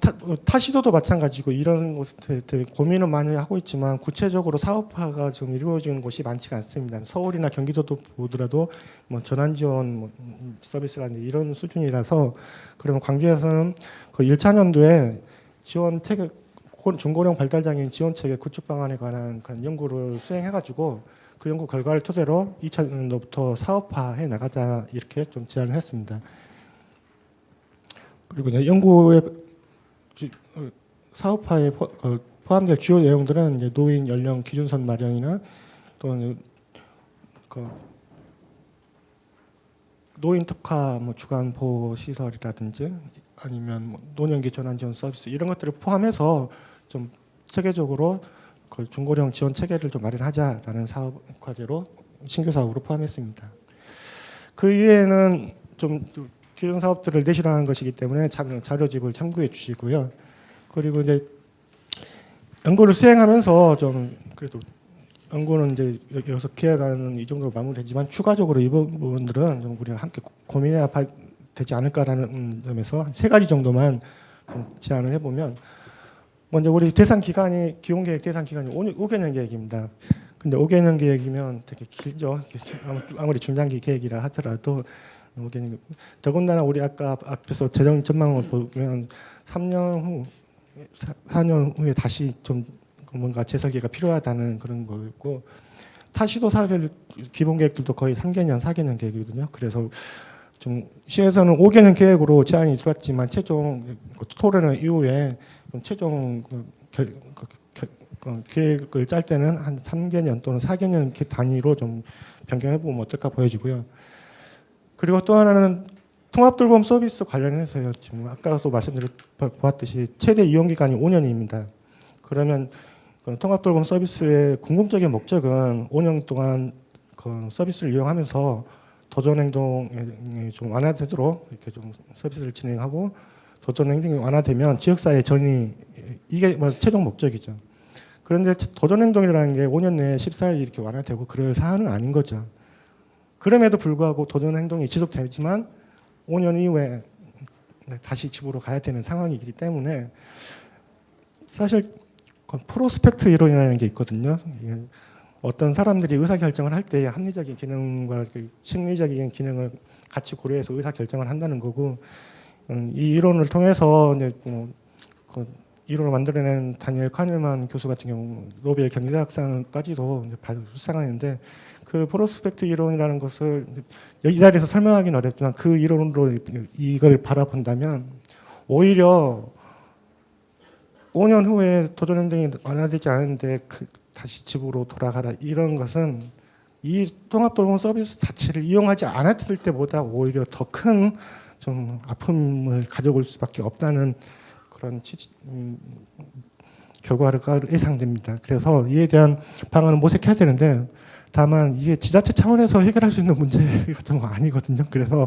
타시도도 마찬가지고 이런 것에 대해 고민은 많이 하고 있지만 구체적으로 사업화가 지금 이루어지는 곳이 많지가 않습니다. 서울이나 경기도도 보더라도 뭐 전환 지원 서비스라는 이런 수준이라서 그러면 광주에서는 그 1차년도에 지원 체계 중고령 발달장애인 지원 체계 구축 방안에 관한 그런 연구를 수행해가지고 그 연구 결과를 토대로 2차년도부터 사업화해 나가자 이렇게 좀 제안을 했습니다. 그리고 이제 연구에 사업화에 포함될 주요 내용들은 이제 노인 연령 기준선 마련이나 또는 노인 특화 주간 보호 시설이라든지 아니면 노년기 전환 지원 서비스 이런 것들을 포함해서 좀 체계적으로 그 중고령 지원 체계를 좀 마련하자라는 사업 과제로 신규 사업으로 포함했습니다. 그 이외에는 좀 기존 사업들을 내실화하는 것이기 때문에 자료집을 참고해 주시고요. 그리고 이제 연구를 수행하면서 좀 그래도 연구는 이제 여기서 기획안은 이 정도로 마무리되지만 추가적으로 이 부분들은 좀 우리가 함께 고민해야 되지 않을까라는 점에서 한 3가지 정도만 좀 제안을 해보면 먼저 우리 대상 기간이 기본계획 대상 기간이 5개년 계획입니다. 근데 5개년 계획이면 되게 길죠. 아무리 중장기 계획이라 하더라도 5개년. 더군다나 우리 아까 앞에서 재정 전망을 보면 3년 후, 4년 후에 다시 좀 뭔가 재설계가 필요하다는 그런 거였고 타시도 사업의 기본 계획들도 거의 3개년, 4개년 계획이거든요. 그래서 좀 시에서는 5개년 계획으로 제안이 들어왔지만 최종 토론 이후에 최종 계획을 짤 때는 한 3개년 또는 4개년 단위로 좀 변경해 보면 어떨까 보여지고요. 그리고 또 하나는 통합돌봄 서비스 관련해서요. 지금 아까도 말씀드렸듯이 최대 이용 기간이 5년입니다. 그러면 통합돌봄 서비스의 궁극적인 목적은 5년 동안 그 서비스를 이용하면서 도전 행동이 좀 완화되도록 이렇게 좀 서비스를 진행하고 도전 행동이 완화되면 지역사회 전이 이게 최종 목적이죠. 그런데 도전 행동이라는 게 5년 내에 14일 이렇게 완화되고 그럴 사안은 아닌 거죠. 그럼에도 불구하고 도전 행동이 지속되지만 5년 이후에 다시 집으로 가야 되는 상황이기 때문에 사실 프로스펙트 이론이라는 게 있거든요. 어떤 사람들이 의사결정을 할 때 합리적인 기능과 심리적인 기능을 같이 고려해서 의사결정을 한다는 거고 이 이론을 통해서 이제 이론을 만들어낸 다니엘 카닐만 교수 같은 경우 노벨 경제학상까지도 수상하는데 그 프로스펙트 이론이라는 것을 이 자리에서 설명하기는 어렵지만 그 이론으로 이걸 바라본다면 오히려 5년 후에 도전 행동이 완화되지 않은데 다시 집으로 돌아가라 이런 것은 이 통합돌봄 서비스 자체를 이용하지 않았을 때보다 오히려 더 큰 좀 아픔을 가져올 수밖에 없다는 그런 결과가 예상됩니다. 그래서 이에 대한 방안을 모색해야 되는데 다만 이게 지자체 차원에서 해결할 수 있는 문제가 좀 아니거든요. 그래서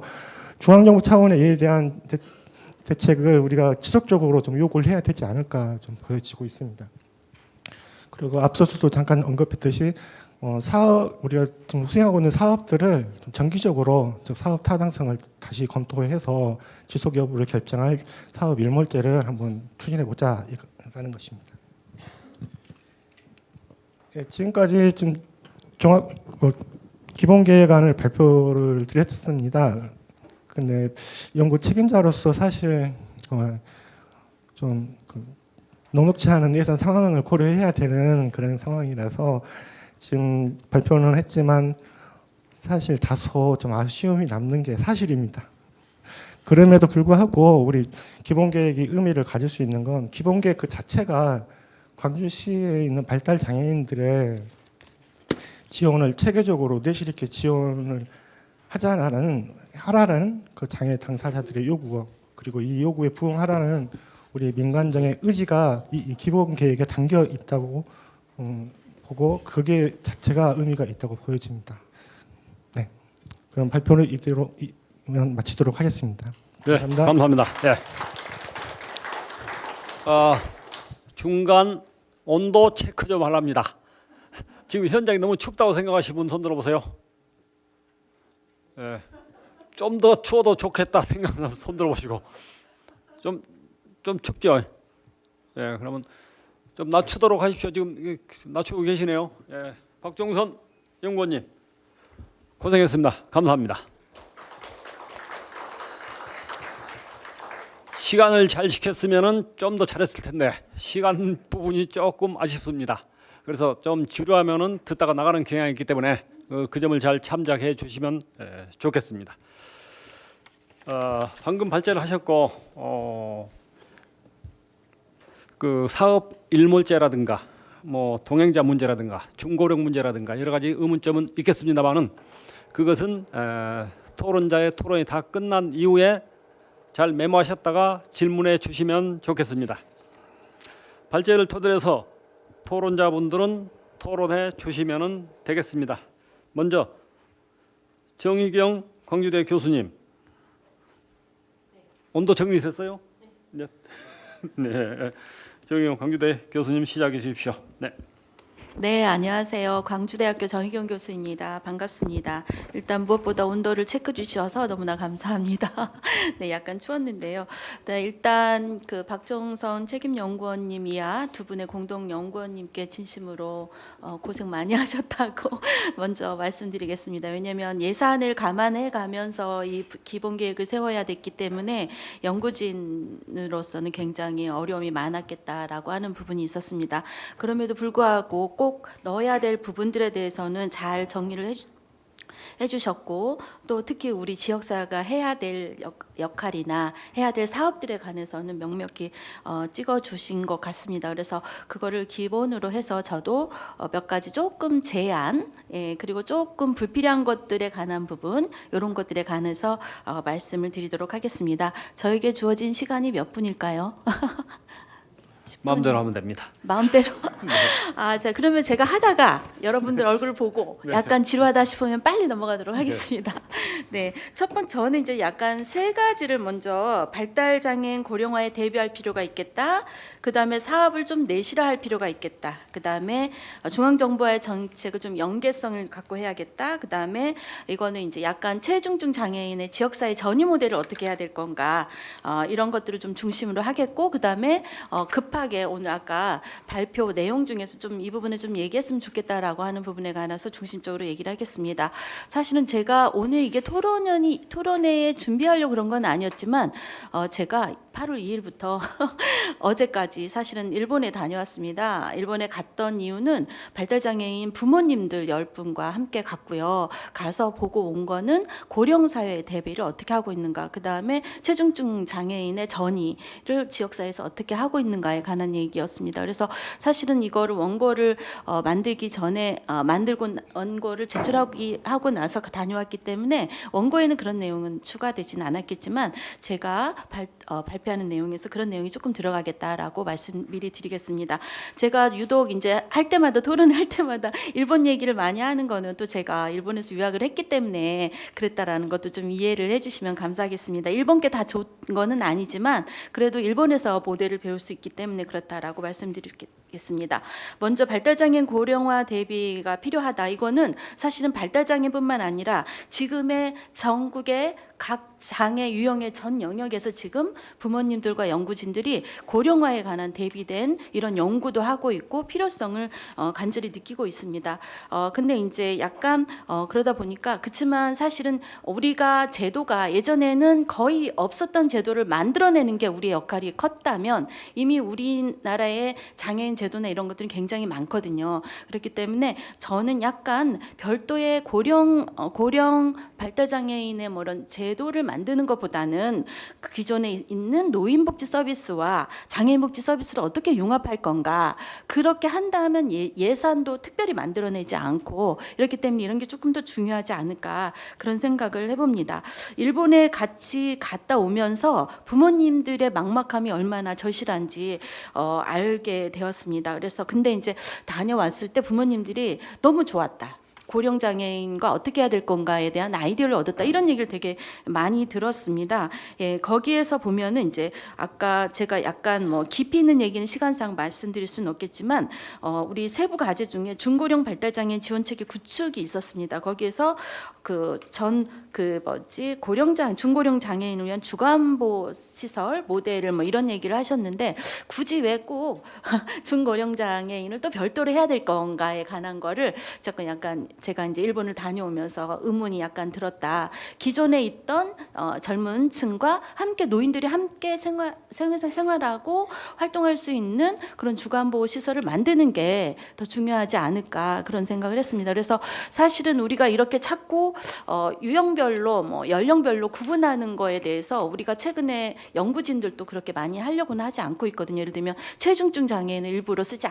중앙정부 차원의 이에 대한 대책을 우리가 지속적으로 좀 요구를 해야 되지 않을까 좀 보여지고 있습니다. 그리고 앞서서도 잠깐 언급했듯이 우리가 좀 수행하고 있는 사업들을 좀 정기적으로 사업 타당성을 다시 검토해서 지속 여부를 결정할 사업 일몰제를 한번 추진해 보자라는 것입니다. 예, 지금까지 좀 기본 계획안을 발표를 드렸습니다. 근데 연구 책임자로서 사실 좀 녹록지 않은 예산 상황을 고려해야 되는 그런 상황이라서 지금 발표는 했지만 사실 다소 좀 아쉬움이 남는 게 사실입니다. 그럼에도 불구하고 우리 기본계획이 의미를 가질 수 있는 건 기본계획 그 자체가 광주시에 있는 발달 장애인들의 지원을 체계적으로 내실 있게 지원을 하라는 그 장애 당사자들의 요구, 그리고 이 요구에 부응하라는 우리 민간정의 의지가 이 기본계획에 담겨 있다고 보고 그게 자체가 의미가 있다고 보여집니다. 네, 그럼 발표를 이대로 마치도록 하겠습니다. 감사합니다. 네, 감사합니다. 네. 중간 온도 체크 좀 하랍니다. 지금 현장이 너무 춥다고 생각하시는 분 손 들어보세요. 네. 좀 더 추워도 좋겠다 생각하면 손 들어보시고. 좀 춥죠? 예, 그러면 좀 낮추도록 하십시오. 지금 낮추고 계시네요. 예, 박종선 연구원님 고생했습니다. 감사합니다. 시간을 잘 지켰으면은 좀 더 잘했을 텐데 시간 부분이 조금 아쉽습니다. 그래서 좀 지루하면은 듣다가 나가는 경향이 있기 때문에 그 점을 잘 참작해 주시면 좋겠습니다. 방금 발제를 하셨고 그 사업 일몰제라든가 뭐 동행자 문제라든가 중고령 문제라든가 여러 가지 의문점은 있겠습니다만은 그것은 토론자의 토론이 다 끝난 이후에 잘 메모하셨다가 질문해 주시면 좋겠습니다. 발제를 토대로 해서 토론자분들은 토론해 주시면 되겠습니다. 먼저 정희경 광주대 교수님, 온도 정리됐어요? 네. 네. 정희경 광주대 교수님 시작해 주십시오. 네. 네, 안녕하세요. 광주대학교 정희경 교수입니다. 반갑습니다. 일단 무엇보다 온도를 체크 주셔서 너무나 감사합니다. 네, 약간 추웠는데요. 네, 일단 그 박종선 책임연구원님이야 두 분의 공동 연구원님께 진심으로 고생 많이 하셨다고 먼저 말씀드리겠습니다. 왜냐하면 예산을 감안해 가면서 이 기본 계획을 세워야 됐기 때문에 연구진으로서는 굉장히 어려움이 많았겠다라고 하는 부분이 있었습니다. 그럼에도 불구하고 꼭 넣어야 될 부분들에 대해서는 잘 정리를 해주셨고 또 특히 우리 지역사회가 해야 될 역할이나 해야 될 사업들에 관해서는 명명히 찍어주신 것 같습니다. 그래서 그거를 기본으로 해서 저도 몇 가지 조금 제안 그리고 조금 불필요한 것들에 관한 부분 이런 것들에 관해서 말씀을 드리도록 하겠습니다. 저에게 주어진 시간이 몇 분일까요? 마음대로 하면 됩니다. 마음대로. 자 그러면 제가 하다가 여러분들 얼굴을 보고 약간 지루하다 싶으면 빨리 넘어가도록 하겠습니다. 네, 첫 번째 저는 이제 약간 세 가지를 먼저 발달 장애인 고령화에 대비할 필요가 있겠다. 그 다음에 사업을 좀 내실화할 필요가 있겠다. 그 다음에 중앙정부와의 정책을 좀 연계성을 갖고 해야겠다. 그 다음에 이거는 이제 약간 체중증 장애인의 지역사회 전위 모델을 어떻게 해야 될 건가 이런 것들을 좀 중심으로 하겠고 그 다음에 급하게 오늘 아까 발표 내용 중에서 좀 이 부분에 좀 얘기했으면 좋겠다라고 하는 부분에 관해서 중심적으로 얘기를 하겠습니다. 사실은 제가 오늘 이게 토론회에 준비하려고 그런 건 아니었지만 제가 8월 2일부터 어제까지 사실은 일본에 다녀왔습니다. 일본에 갔던 이유는 발달장애인 부모님들 10분과 함께 갔고요. 가서 보고 온 거는 고령사회 대비를 어떻게 하고 있는가, 그 다음에 체중증 장애인의 전이를 지역사회에서 어떻게 하고 있는가에 관한 얘기였습니다. 그래서 사실은 이거를 원고를 만들기 전에 만들고 원고를 제출하고 나서 다녀왔기 때문에 원고에는 그런 내용은 추가되지는 않았겠지만 제가 발표하는 내용에서 그런 내용이 조금 들어가겠다라고 말씀 미리 드리겠습니다. 제가 유독 이제 할 때마다 토론할 때마다 일본 얘기를 많이 하는 거는 또 제가 일본에서 유학을 했기 때문에 그랬다라는 것도 좀 이해를 해주시면 감사하겠습니다. 일본께 다 좋은 거는 아니지만 그래도 일본에서 모델을 배울 수 있기 때문에 그렇다라고 말씀드리겠습니다. 먼저 발달장애인 고령화 대비가 필요하다. 이거는 사실은 발달장애뿐만 아니라 지금의 전국의 각 장애 유형의 전 영역에서 지금 부모님들과 연구진들이 고령화에 관한 대비된 이런 연구도 하고 있고 필요성을 간절히 느끼고 있습니다. 근데 이제 약간 그러다 보니까 그렇지만 사실은 우리가 제도가 예전에는 거의 없었던 제도를 만들어내는 게 우리의 역할이 컸다면 이미 우리나라의 장애인 제도나 이런 것들이 굉장히 많거든요. 그렇기 때문에 저는 약간 별도의 고령 발달 장애인의 뭐 이런 제도를 만드는 것보다는 그 기존에 있는 노인복지 서비스와 장애인복지 서비스를 어떻게 융합할 건가, 그렇게 한다면 예산도 특별히 만들어내지 않고 이렇기 때문에 이런 게 조금 더 중요하지 않을까, 그런 생각을 해봅니다. 일본에 같이 갔다 오면서 부모님들의 막막함이 얼마나 절실한지 알게 되었습니다. 그래서 근데 이제 다녀왔을 때 부모님들이 너무 좋았다, 고령 장애인과 어떻게 해야 될 건가에 대한 아이디어를 얻었다, 이런 얘기를 되게 많이 들었습니다. 예, 거기에서 보면은 이제 아까 제가 약간 뭐 깊이 있는 얘기는 시간상 말씀드릴 수는 없겠지만 우리 세부 과제 중에 중고령 발달 장애인 지원체계 구축이 있었습니다. 거기에서 중고령 장애인을 위한 주거안보 시설 모델을 뭐 이런 얘기를 하셨는데, 굳이 왜 꼭 중고령 장애인을 또 별도로 해야 될 건가에 관한 거를 조금 약간 제가 이제 일본을 다녀오면서 의문이 약간 들었다. 기존에 있던 젊은 층과 함께 노인들이 함께 생활하고 활동할 수 있는 그런 주거안보 시설을 만드는 게 더 중요하지 않을까, 그런 생각을 했습니다. 그래서 사실은 우리가 이렇게 찾고 유형별로 뭐 연령별로 구분하는 거에 대해서 우리가 최근에 연구진들도 그렇게 많이 하려고는 하지 않고 있거든요. 예를 들면 체중증 장애인을 일부러 쓰지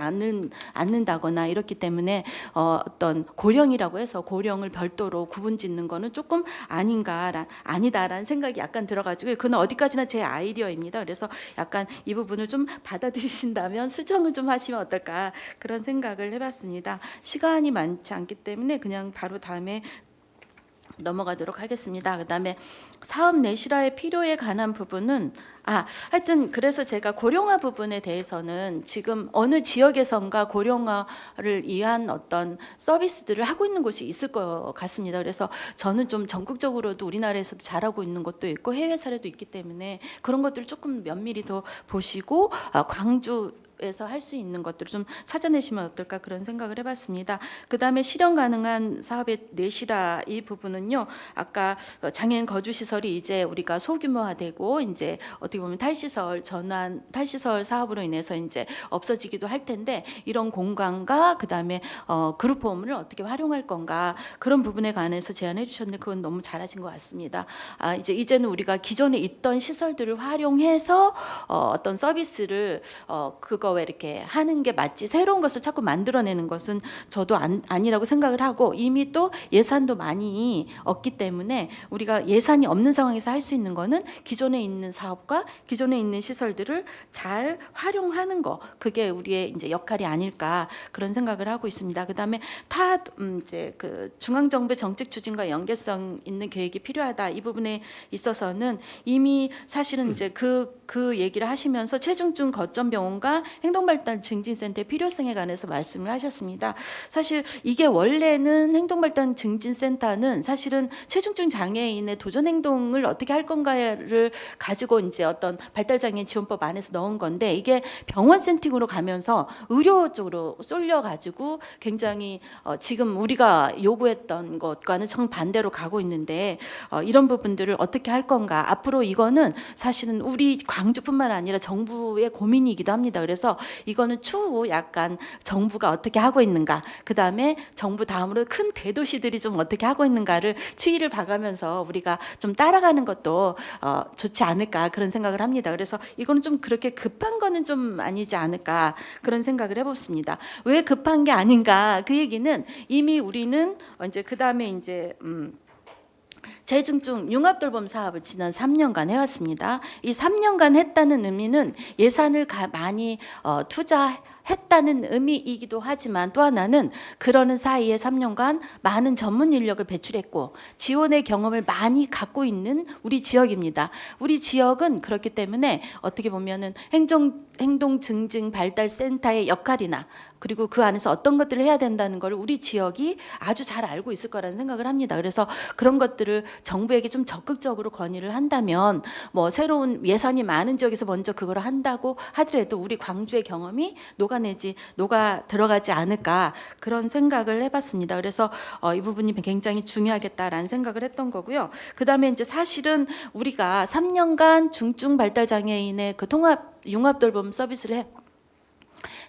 않는다거나 이렇기 때문에 어떤 고령이라고 해서 고령을 별도로 구분짓는 거는 조금 아니다라는 생각이 약간 들어가지고, 그건 어디까지나 제 아이디어입니다. 그래서 약간 이 부분을 좀 받아들이신다면 수정을 좀 하시면 어떨까, 그런 생각을 해봤습니다. 시간이 많지 않기 때문에 그냥 바로 다음에 넘어가도록 하겠습니다. 그다음에 사업 내실화의 필요에 관한 부분은 하여튼 그래서 제가 고령화 부분에 대해서는 지금 어느 지역에선가 고령화를 위한 어떤 서비스들을 하고 있는 곳이 있을 것 같습니다. 그래서 저는 좀 전국적으로도 우리나라에서도 잘하고 있는 것도 있고 해외 사례도 있기 때문에 그런 것들을 조금 면밀히 더 보시고 광주 에서 할 수 있는 것들을 좀 찾아내시면 어떨까, 그런 생각을 해봤습니다. 그 다음에 실현 가능한 사업의 내실화 이 부분은요, 아까 장애인 거주 시설이 이제 우리가 소규모화되고 이제 어떻게 보면 탈시설 사업으로 인해서 이제 없어지기도 할 텐데, 이런 공간과 그 다음에 그룹홈을 어떻게 활용할 건가, 그런 부분에 관해서 제안해 주셨는데 그건 너무 잘하신 것 같습니다. 이제는 우리가 기존에 있던 시설들을 활용해서 어떤 서비스를 그거 왜 이렇게 하는 게 맞지, 새로운 것을 자꾸 만들어내는 것은 저도 아니라고 생각을 하고, 이미 또 예산도 많이 없기 때문에 우리가 예산이 없는 상황에서 할 수 있는 거는 기존에 있는 사업과 기존에 있는 시설들을 잘 활용하는 거, 그게 우리의 이제 역할이 아닐까, 그런 생각을 하고 있습니다. 그다음에 이제 그 중앙 정부의 정책 추진과 연계성 있는 계획이 필요하다, 이 부분에 있어서는 이미 사실은 이제 그 얘기를 하시면서 체중증 거점 병원과 행동발달 증진센터의 필요성에 관해서 말씀을 하셨습니다. 사실 이게 원래는 행동발달 증진센터는 사실은 체중증 장애인의 도전 행동을 어떻게 할 건가를 가지고 이제 어떤 발달장애인 지원법 안에서 넣은 건데, 이게 병원 세팅으로 가면서 의료 쪽으로 쏠려 가지고 굉장히 지금 우리가 요구했던 것과는 정반대로 가고 있는데, 이런 부분들을 어떻게 할 건가, 앞으로 이거는 사실은 우리 광주뿐만 아니라 정부의 고민이기도 합니다. 그래서 이거는 추후 약간 정부가 어떻게 하고 있는가, 그 다음에 정부 다음으로 큰 대도시들이 좀 어떻게 하고 있는가를 추이를 봐가면서 우리가 좀 따라가는 것도 좋지 않을까, 그런 생각을 합니다. 그래서 이거는 좀 그렇게 급한 거는 좀 아니지 않을까, 그런 생각을 해봤습니다. 왜 급한 게 아닌가, 그 얘기는 이미 우리는 이제 그 다음에 이제 재중증 융합돌봄 사업을 지난 3년간 해왔습니다. 이 3년간 했다는 의미는 예산을 많이 투자했다는 의미이기도 하지만, 또 하나는 그러는 사이에 3년간 많은 전문 인력을 배출했고 지원의 경험을 많이 갖고 있는 우리 지역입니다. 우리 지역은 그렇기 때문에 어떻게 보면은 행동 증진 발달 센터의 역할이나 그리고 그 안에서 어떤 것들을 해야 된다는 걸 우리 지역이 아주 잘 알고 있을 거라는 생각을 합니다. 그래서 그런 것들을 정부에게 좀 적극적으로 건의를 한다면, 뭐 새로운 예산이 많은 지역에서 먼저 그걸 한다고 하더라도 우리 광주의 경험이 녹아 들어가지 않을까, 그런 생각을 해봤습니다. 그래서 이 부분이 굉장히 중요하겠다라는 생각을 했던 거고요. 그 다음에 이제 사실은 우리가 3년간 중증 발달 장애인의 그 융합 돌봄 서비스를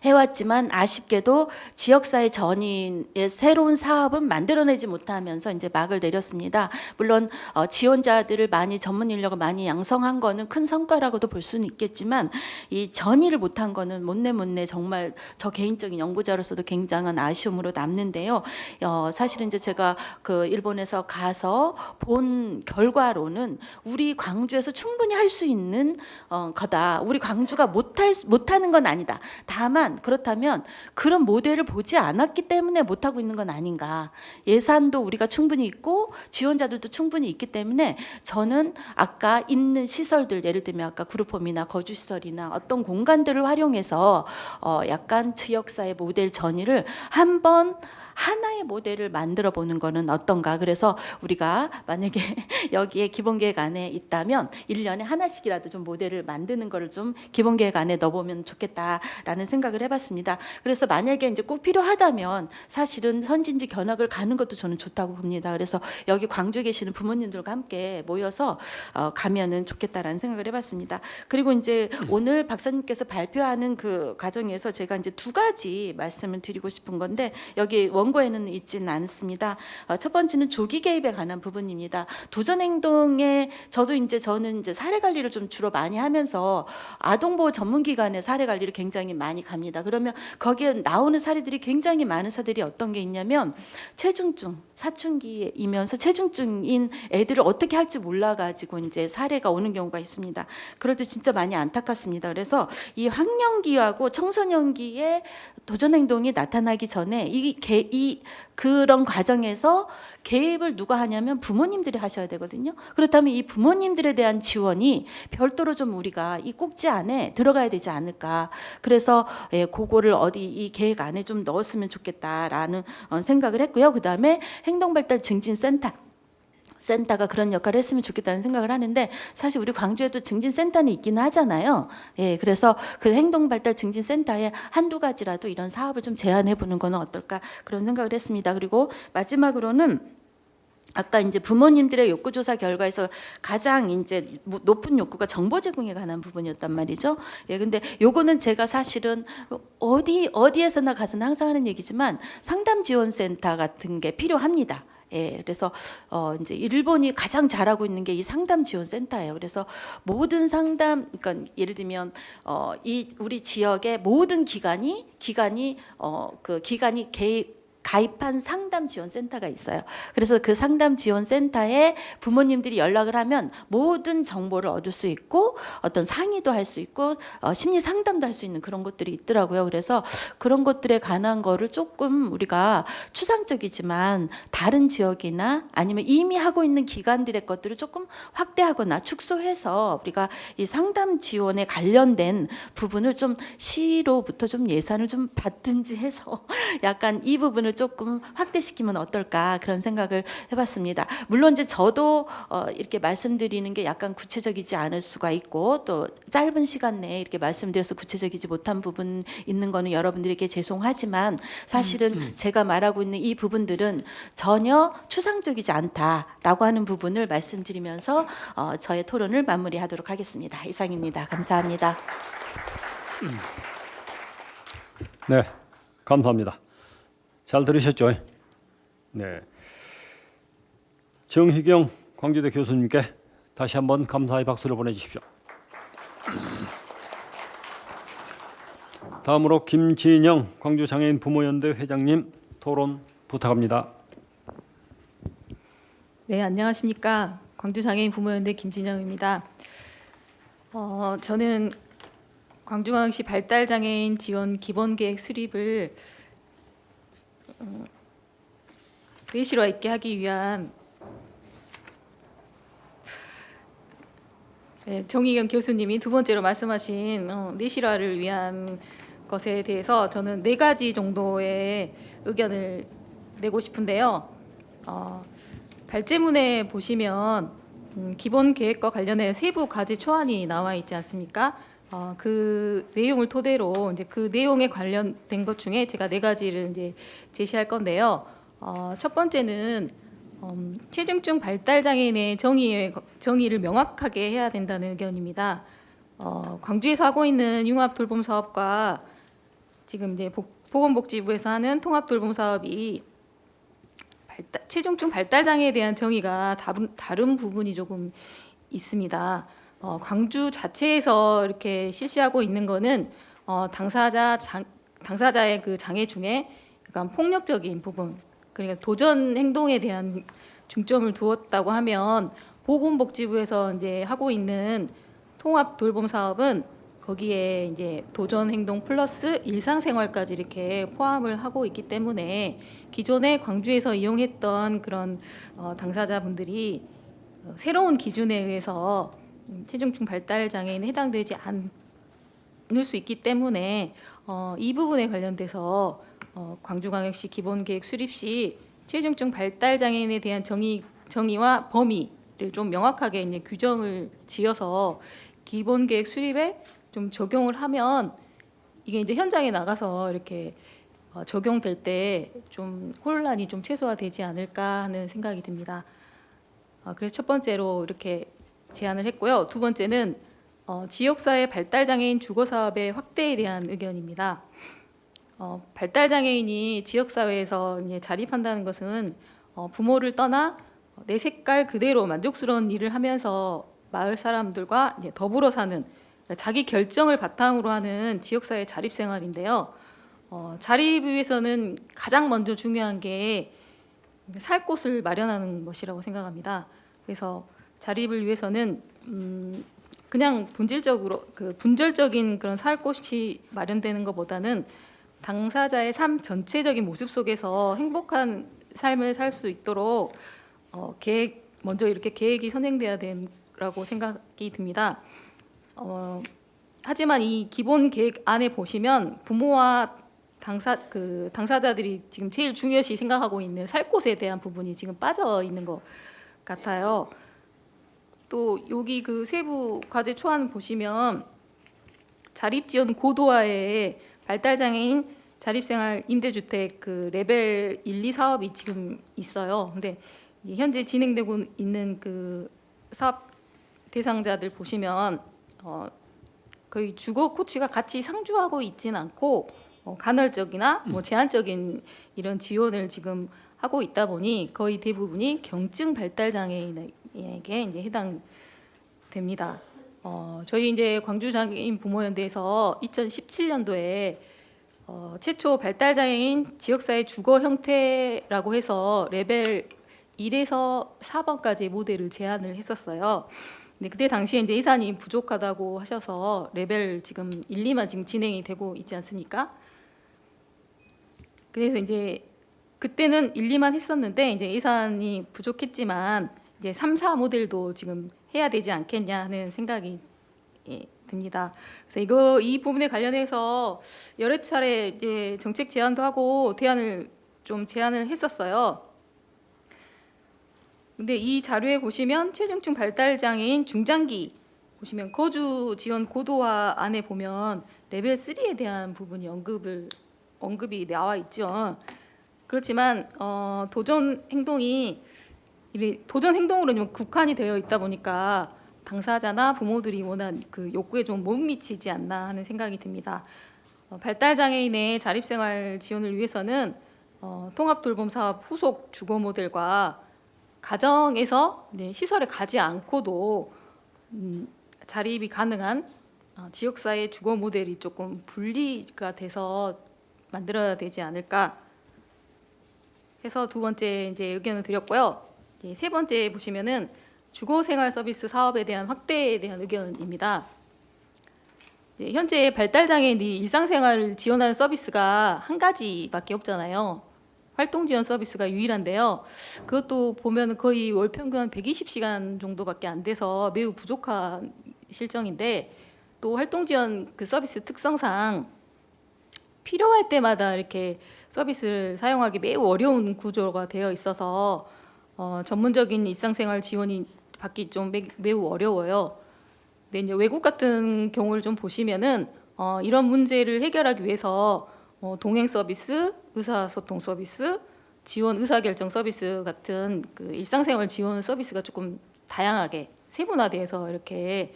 해왔지만 아쉽게도 지역사회 전인의 새로운 사업은 만들어내지 못하면서 이제 막을 내렸습니다. 물론 지원자들을 많이 전문 인력을 많이 양성한 거는 큰 성과라고도 볼 수는 있겠지만 이 전의를 못한 거는 못내 정말 저 개인적인 연구자로서도 굉장한 아쉬움으로 남는데요. 사실은 이제 제가 그 일본에서 가서 본 결과로는 우리 광주에서 충분히 할 수 있는 거다. 우리 광주가 못하는 건 아니다. 다만 그렇다면 그런 모델을 보지 않았기 때문에 못하고 있는 건 아닌가. 예산도 우리가 충분히 있고 지원자들도 충분히 있기 때문에 저는 아까 있는 시설들, 예를 들면 아까 그룹홈이나 거주시설이나 어떤 공간들을 활용해서 약간 지역사회 모델 전의를 한번 하나의 모델을 만들어 보는 거는 어떤가. 그래서 우리가 만약에 여기에 기본계획 안에 있다면 1년에 하나씩이라도 좀 모델을 만드는 거를 좀 기본계획 안에 넣어보면 좋겠다라는 생각을 해봤습니다. 그래서 만약에 이제 꼭 필요하다면 사실은 선진지 견학을 가는 것도 저는 좋다고 봅니다. 그래서 여기 광주에 계시는 부모님들과 함께 모여서 가면은 좋겠다라는 생각을 해봤습니다. 그리고 이제 오늘 박사님께서 발표하는 그 과정에서 제가 이제 2가지 말씀을 드리고 싶은 건데 여기 원고에는 있지는 않습니다. 첫 번째는 조기 개입에 관한 부분입니다. 도전 행동에 저는 이제 사례 관리를 좀 주로 많이 하면서 아동보호 전문기관의 사례 관리를 굉장히 많이 갑니다. 그러면 거기에 나오는 사례들이 굉장히 많은 사례들이 어떤 게 있냐면 체중증, 사춘기이면서 체중증인 애들을 어떻게 할지 몰라가지고 이제 사례가 오는 경우가 있습니다. 그럴 때 진짜 많이 안타깝습니다. 그래서 이 학령기하고 청소년기에 도전 행동이 나타나기 전에 그런 과정에서 개입을 누가 하냐면 부모님들이 하셔야 되거든요. 그렇다면 이 부모님들에 대한 지원이 별도로 좀 우리가 이 꼭지 안에 들어가야 되지 않을까. 그래서 그거를 어디 이 계획 안에 좀 넣었으면 좋겠다라는 생각을 했고요. 그다음에 행동발달 증진센터가 그런 역할을 했으면 좋겠다는 생각을 하는데 사실 우리 광주에도 증진센터는 있기는 하잖아요. 그래서 그 행동발달 증진센터에 한두 가지라도 이런 사업을 좀 제안해 보는 건 어떨까 그런 생각을 했습니다. 그리고 마지막으로는 아까 이제 부모님들의 욕구조사 결과에서 가장 이제 높은 욕구가 정보 제공에 관한 부분이었단 말이죠. 근데 요거는 제가 사실은 어디에서나 가서는 항상 하는 얘기지만 상담 지원센터 같은 게 필요합니다. 그래서 이제 일본이 가장 잘하고 있는 게 이 상담 지원 센터예요. 그래서 모든 상담, 그러니까 예를 들면 이 우리 지역의 모든 기관이 가입한 상담 지원 센터가 있어요. 그래서 그 상담 지원 센터에 부모님들이 연락을 하면 모든 정보를 얻을 수 있고 어떤 상의도 할 수 있고 심리 상담도 할 수 있는 그런 것들이 있더라고요. 그래서 그런 것들에 관한 거를 조금 우리가 추상적이지만 다른 지역이나 아니면 이미 하고 있는 기관들의 것들을 조금 확대하거나 축소해서 우리가 이 상담 지원에 관련된 부분을 좀 시로부터 좀 예산을 좀 받든지 해서 약간 이 부분을 조금 확대시키면 어떨까 그런 생각을 해봤습니다. 물론 이제 저도 이렇게 말씀드리는 게 약간 구체적이지 않을 수가 있고 또 짧은 시간 내에 이렇게 말씀드려서 구체적이지 못한 부분 있는 거는 여러분들에게 죄송하지만 사실은 제가 말하고 있는 이 부분들은 전혀 추상적이지 않다라고 하는 부분을 말씀드리면서 저의 토론을 마무리하도록 하겠습니다. 이상입니다. 감사합니다. 네, 감사합니다. 잘 들으셨죠? 네. 정희경 광주대 교수님께 다시 한번 감사의 박수를 보내주십시오. 다음으로 김진영 광주장애인 부모연대 회장님 토론 부탁합니다. 네, 안녕하십니까. 광주장애인 부모연대 김진영입니다. 저는 광주광역시 발달장애인 지원 기본계획 수립을 내실화 있게 하기 위한 정희경 교수님이 두 번째로 말씀하신 내실화를 위한 것에 대해서 저는 4가지 정도의 의견을 내고 싶은데요. 발제문에 보시면 기본 계획과 관련해 세부 과제 초안이 나와 있지 않습니까? 그 내용을 토대로 이제 그 내용에 관련된 것 중에 제가 4가지를 이제 제시할 건데요. 첫 번째는 체중증 발달 장애인의 정의를 명확하게 해야 된다는 의견입니다. 광주에서 하고 있는 융합 돌봄 사업과 지금 이제 보건복지부에서 하는 통합돌봄 사업이 체중증 발달 장애에 대한 정의가 다른 부분이 조금 있습니다. 광주 자체에서 이렇게 실시하고 있는 거는 당사자의 그 장애 중에 약간 폭력적인 부분, 그러니까 도전 행동에 대한 중점을 두었다고 하면 보건복지부에서 이제 하고 있는 통합 돌봄 사업은 거기에 이제 도전 행동 플러스 일상생활까지 이렇게 포함을 하고 있기 때문에 기존에 광주에서 이용했던 그런 당사자분들이 새로운 기준에 의해서 체중증 발달 장애인에 해당되지 않을 수 있기 때문에 이 부분에 관련돼서 광주광역시 기본계획 수립 시 체중증 발달 장애인에 대한 정의와 범위를 좀 명확하게 이제 규정을 지어서 기본계획 수립에 좀 적용을 하면 이게 이제 현장에 나가서 이렇게 적용될 때 좀 혼란이 좀 최소화되지 않을까 하는 생각이 듭니다. 그래서 첫 번째로 이렇게 제안을 했고요. 두 번째는 지역사회 발달장애인 주거사업의 확대에 대한 의견입니다. 발달장애인이 지역사회에서 이제 자립한다는 것은 부모를 떠나 내 색깔 그대로 만족스러운 일을 하면서 마을 사람들과 이제 더불어 사는 자기 결정을 바탕으로 하는 지역사회 자립생활인데요. 자립을 위해서는 가장 먼저 중요한 게 살 곳을 마련하는 것이라고 생각합니다. 그래서 자립을 위해서는 그냥 분절적인 그런 살 곳이 마련되는 것보다는 당사자의 삶 전체적인 모습 속에서 행복한 삶을 살 수 있도록 먼저 이렇게 계획이 선행돼야 된다고 생각이 듭니다. 하지만 이 기본 계획 안에 보시면 부모와 당사자들이 지금 제일 중요시 생각하고 있는 살 곳에 대한 부분이 지금 빠져 있는 것 같아요. 또 여기 그 세부 과제 초안 보시면 자립지원 고도화에 발달장애인 자립생활 임대주택 그 레벨 1, 2 사업이 지금 있어요. 근데 현재 진행되고 있는 그 사업 대상자들 보시면 거의 주거 코치가 같이 상주하고 있지는 않고 간헐적이나 제한적인 이런 지원을 지금 하고 있다 보니 거의 대부분이 경증 발달 장애인에게 이제 해당됩니다. 저희 이제 광주 장애인 부모연대에서 2017년도에 최초 발달 장애인 지역사회 주거 형태라고 해서 레벨 1에서 4번까지 모델을 제안을 했었어요. 근데 그때 당시에 이제 예산이 부족하다고 하셔서 레벨 지금 1, 2만 지금 진행이 되고 있지 않습니까? 그래서 이제 그때는 1, 2만 했었는데 이제 예산이 부족했지만 이제 3, 4 모델도 지금 해야 되지 않겠냐 하는 생각이 듭니다. 그래서 이 부분에 관련해서 여러 차례 이제 정책 제안도 하고 제안을 했었어요. 근데 이 자료에 보시면 체중증 발달 장애인 중장기 보시면 거주 지원 고도화 안에 보면 레벨 3에 대한 부분이 언급이 나와 있죠. 그렇지만 도전 행동으로 국한이 되어 있다 보니까 당사자나 부모들이 원한 그 욕구에 좀 못 미치지 않나 하는 생각이 듭니다. 발달 장애인의 자립생활 지원을 위해서는 통합돌봄 사업 후속 주거 모델과 가정에서 시설에 가지 않고도 자립이 가능한 지역사회 주거 모델이 조금 분리가 돼서 만들어야 되지 않을까 해서 두 번째 이제 의견을 드렸고요. 세 번째 보시면은 주거생활 서비스 사업에 대한 확대에 대한 의견입니다. 현재 발달장애인이 일상생활을 지원하는 서비스가 한 가지밖에 없잖아요. 활동지원 서비스가 유일한데요. 그것도 보면 거의 월 평균 한 120시간 정도밖에 안 돼서 매우 부족한 실정인데 또 활동지원 그 서비스 특성상 필요할 때마다 이렇게 서비스를 사용하기 매우 어려운 구조가 되어 있어서 전문적인 일상생활 지원이 받기 좀 매우 어려워요. 근데 이제 외국 같은 경우를 좀 보시면은 이런 문제를 해결하기 위해서 동행 서비스, 의사소통 서비스, 지원 의사결정 서비스 같은 그 일상생활 지원 서비스가 조금 다양하게 세분화돼서 이렇게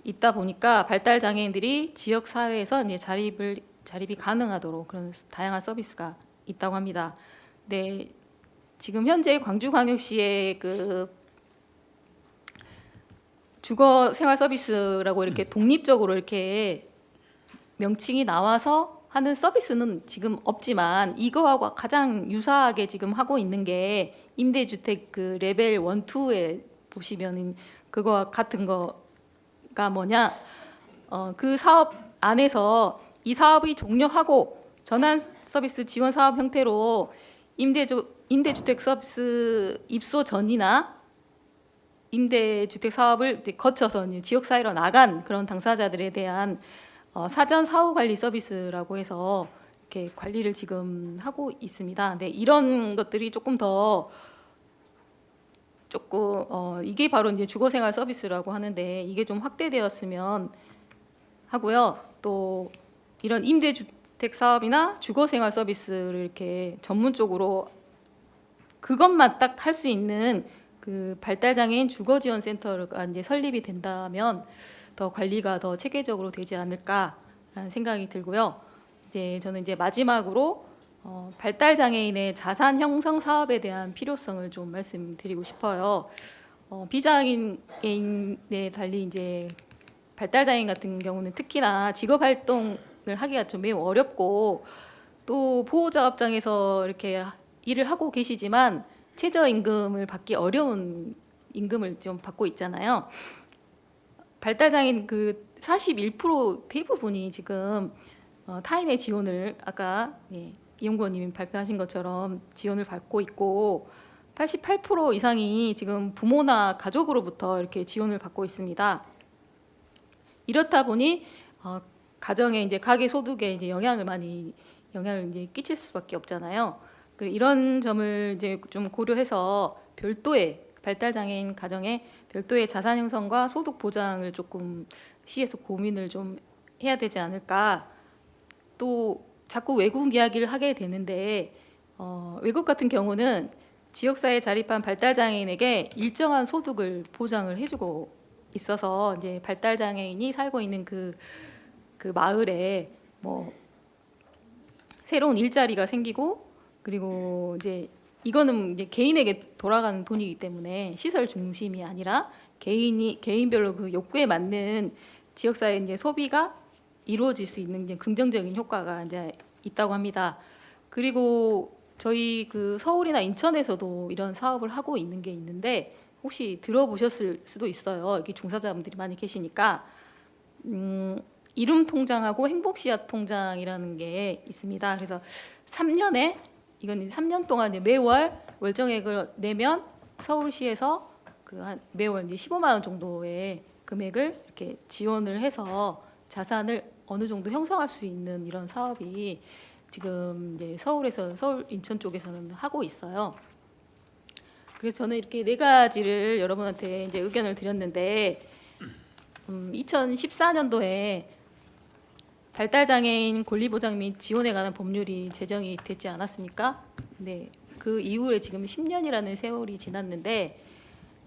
있다 보니까 발달 장애인들이 지역 사회에서 이제 자립을 자립이 가능하도록 그런 다양한 서비스가 있다고 합니다. 네, 지금 현재 광주광역시의 그 주거 생활 서비스라고 이렇게 독립적으로 이렇게 명칭이 나와서 하는 서비스는 지금 없지만 이거하고 가장 유사하게 지금 하고 있는 게 임대주택 그 레벨 1, 2에 보시면은 그거와 같은 거가 뭐냐? 그 사업 안에서 이 사업이 종료하고 전환 서비스 지원 사업 형태로 임대주택 서비스 입소 전이나 임대주택 사업을 이제 거쳐서 이제 지역 사회로 나간 그런 당사자들에 대한 사전 사후 관리 서비스라고 해서 이렇게 관리를 지금 하고 있습니다. 근데 이런 것들이 조금 이게 바로 이제 주거생활 서비스라고 하는데 이게 좀 확대되었으면 하고요. 또 이런 임대주택 사업이나 주거생활 서비스를 이렇게 전문적으로 그것만 딱 할 수 있는 그 발달장애인 주거지원센터가 이제 설립이 된다면 더 관리가 더 체계적으로 되지 않을까라는 생각이 들고요. 이제 저는 이제 마지막으로 발달장애인의 자산 형성 사업에 대한 필요성을 좀 말씀드리고 싶어요. 비장애인에 달리 이제 발달장애인 같은 경우는 특히나 직업 활동을 하기가 좀 매우 어렵고 또 보호자업장에서 이렇게 일을 하고 계시지만 최저임금을 받기 어려운 임금을 좀 받고 있잖아요. 발달장애인 그 41% 대부분이 지금 타인의 지원을 아까 이용구원님이 발표하신 것처럼 지원을 받고 있고 88% 이상이 지금 부모나 가족으로부터 이렇게 지원을 받고 있습니다. 이렇다 보니 가정의 이제 가계 소득에 이제 영향을 이제 끼칠 수밖에 없잖아요. 이런 점을 이제 좀 고려해서 별도의 발달장애인 가정의 별도의 자산 형성과 소득 보장을 조금 시에서 고민을 좀 해야 되지 않을까. 또 자꾸 외국 이야기를 하게 되는데 외국 같은 경우는 지역사회에 자립한 발달장애인에게 일정한 소득을 보장을 해주고 있어서 이제 발달장애인이 살고 있는 그 마을에 뭐 새로운 일자리가 생기고 그리고 이제 이거는 이제 개인에게 돌아가는 돈이기 때문에 시설 중심이 아니라 개인별로 그 욕구에 맞는 지역사회 이제 소비가 이루어질 수 있는 이제 긍정적인 효과가 이제 있다고 합니다. 그리고 저희 그 서울이나 인천에서도 이런 사업을 하고 있는 게 있는데 혹시 들어보셨을 수도 있어요. 여기 종사자분들이 많이 계시니까 이름 통장하고 행복씨앗 통장이라는 게 있습니다. 그래서 3년에 이건 3년 동안 이제 매월 월정액을 내면 서울시에서 그 매월 이제 15만 원 정도의 금액을 이렇게 지원을 해서 자산을 어느 정도 형성할 수 있는 이런 사업이 지금 이제 서울 인천 쪽에서는 하고 있어요. 그래서 저는 이렇게 네 가지를 여러분한테 이제 의견을 드렸는데 2014년도에 발달장애인 권리보장 및 지원에 관한 법률이 제정이 됐지 않았습니까? 네, 그 이후에 지금 10년이라는 세월이 지났는데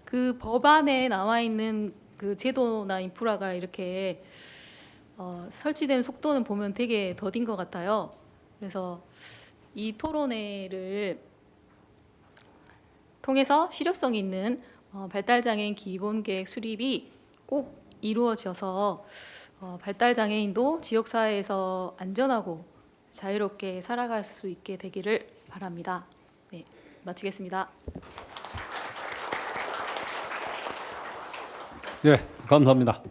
그 법안에 나와 있는 그 제도나 인프라가 이렇게 설치된 속도는 보면 되게 더딘 것 같아요. 그래서 이 토론회를 통해서 실효성 있는 발달장애인 기본계획 수립이 꼭 이루어져서 발달장애인도 지역사회에서 안전하고 자유롭게 살아갈 수 있게 되기를 바랍니다. 네, 마치겠습니다. 네, 감사합니다.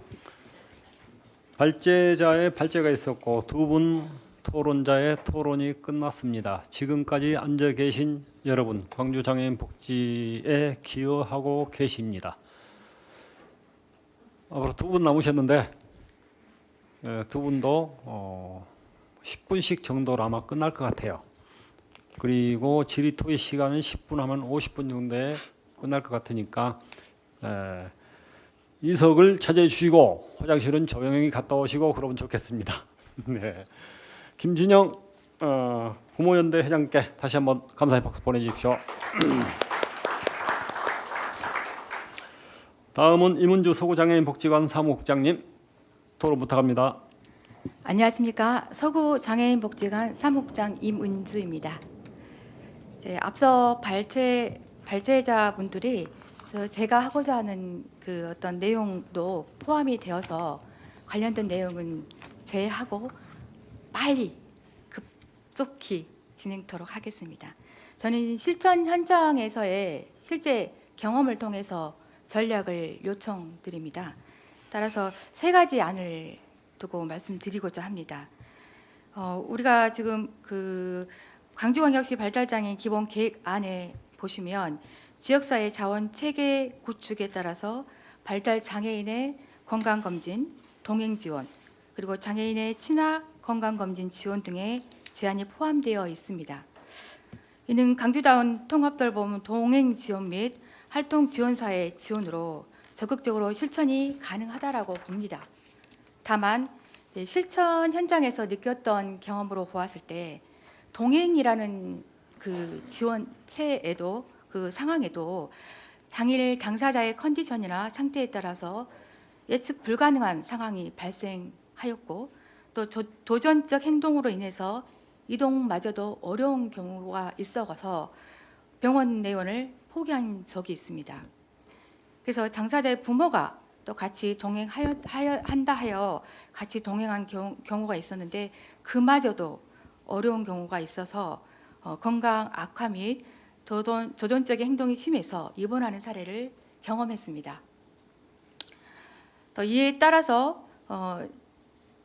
발제자의 발제가 있었고 두 분 토론자의 토론이 끝났습니다. 지금까지 앉아 계신 여러분, 광주장애인 복지에 기여하고 계십니다. 앞으로 두 분 남으셨는데 두 분도 10분씩 정도로 아마 끝날 것 같아요. 그리고 질의토의 시간은 10분 하면 50분 정도에 끝날 것 같으니까 이석을 차지해 주시고 화장실은 조용히 갔다 오시고 그러면 좋겠습니다. 네. 김진영 부모연대 회장께 다시 한번 감사의 박수 보내주십시오. 다음은 이문주 서구장애인 복지관 사무국장님 토론 부탁합니다. 안녕하십니까. 서구 장애인 복지관 사무국장 임은주입니다. 앞서 발제자분들이 제가 하고자 하는 그 어떤 내용도 포함이 되어서 관련된 내용은 제외하고 빨리 급속히 진행토록 하겠습니다. 저는 실천 현장에서의 실제 경험을 통해서 전략을 요청드립니다. 따라서 세 가지 안을 두고 말씀드리고자 합니다. 우리가 지금 그 광주광역시 발달장애인 기본 계획안에 보시면 지역사회 자원 체계 구축에 따라서 발달 장애인의 건강 검진, 동행 지원, 그리고 장애인의 친화 건강 검진 지원 등의 제안이 포함되어 있습니다. 이는 강주다운 통합돌봄 동행 지원 및 활동 지원사의 지원으로 적극적으로 실천이 가능하다라고 봅니다. 다만 실천 현장에서 느꼈던 경험으로 보았을 때 동행이라는 그 지원체에도 그 상황에도 당일 당사자의 컨디션이나 상태에 따라서 예측 불가능한 상황이 발생하였고 또 도전적 행동으로 인해서 이동마저도 어려운 경우가 있어서 병원 내원을 포기한 적이 있습니다. 그래서 당사자의 부모가 또 같이 한다 하여 같이 동행한 경우가 있었는데 그마저도 어려운 경우가 있어서 건강 악화 및 도전적인 행동이 심해서 입원하는 사례를 경험했습니다. 또 이에 따라서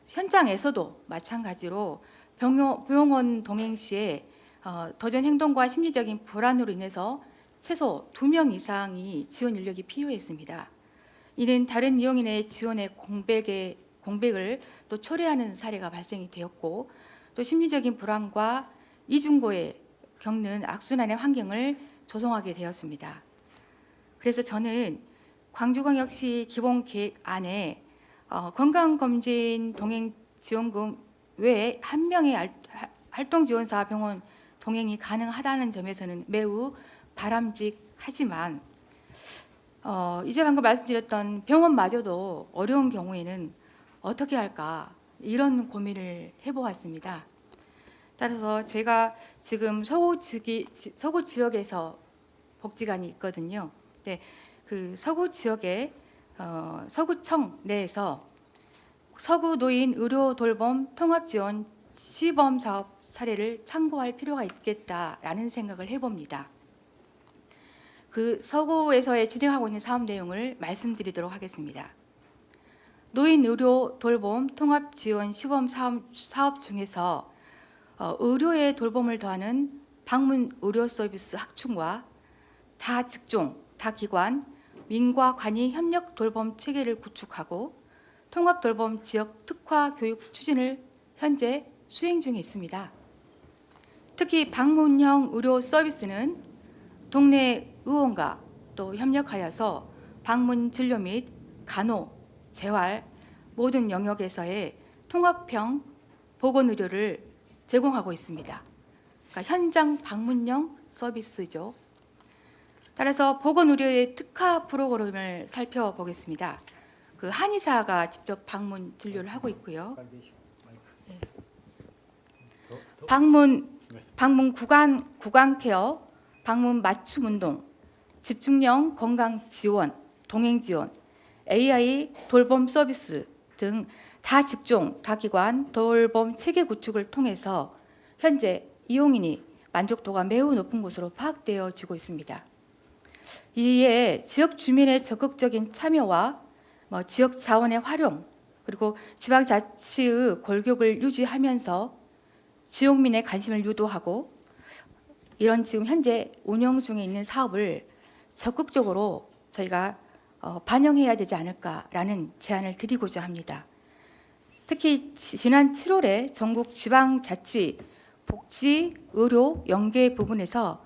현장에서도 마찬가지로 병원 동행 시에 도전 행동과 심리적인 불안으로 인해서 최소 2명 이상이 지원 인력이 필요했습니다. 이는 다른 이용인의 지원의 공백을 또 초래하는 사례가 발생이 되었고 또 심리적인 불안과 이중고에 겪는 악순환의 환경을 조성하게 되었습니다. 그래서 저는 광주광역시 기본계획안에 건강검진 동행지원금 외에 한 명의 활동지원사 병원 동행이 가능하다는 점에서는 매우 바람직하지만 이제 방금 말씀드렸던 병원마저도 어려운 경우에는 어떻게 할까 이런 고민을 해보았습니다. 따라서 제가 지금 서구 지역에서 복지관이 있거든요. 네, 그 서구 지역에 서구청 내에서 서구 노인 의료 돌봄 통합 지원 시범 사업 사례를 참고할 필요가 있겠다라는 생각을 해봅니다. 그 서구에서의 진행하고 있는 사업 내용을 말씀드리도록 하겠습니다. 노인 의료 돌봄 통합 지원 시범 사업 중에서 의료의 돌봄을 더하는 방문 의료 서비스 확충과 다 직종, 다 기관, 민과 관이 협력 돌봄 체계를 구축하고 통합 돌봄 지역 특화 교육 추진을 현재 수행 중에 있습니다. 특히 방문형 의료 서비스는 동네 의원과 또 협력하여서 방문 진료 및 간호, 재활 모든 영역에서의 통합형 보건 의료를 제공하고 있습니다. 그러니까 현장 방문형 서비스죠. 따라서 보건 의료의 특화 프로그램을 살펴보겠습니다. 그 한의사가 직접 방문 진료를 하고 있고요. 네. 방문 구강 케어, 방문 맞춤 운동, 집중형 건강 지원, 동행 지원, AI 돌봄 서비스 등 다 직종, 다 기관 돌봄 체계 구축을 통해서 현재 이용인이 만족도가 매우 높은 것으로 파악되어지고 있습니다. 이에 지역 주민의 적극적인 참여와 지역 자원의 활용 그리고 지방자치의 골격을 유지하면서 지역민의 관심을 유도하고 이런 지금 현재 운영 중에 있는 사업을 적극적으로 저희가 반영해야 되지 않을까라는 제안을 드리고자 합니다. 특히 지난 7월에 전국 지방자치 복지 의료 연계 부분에서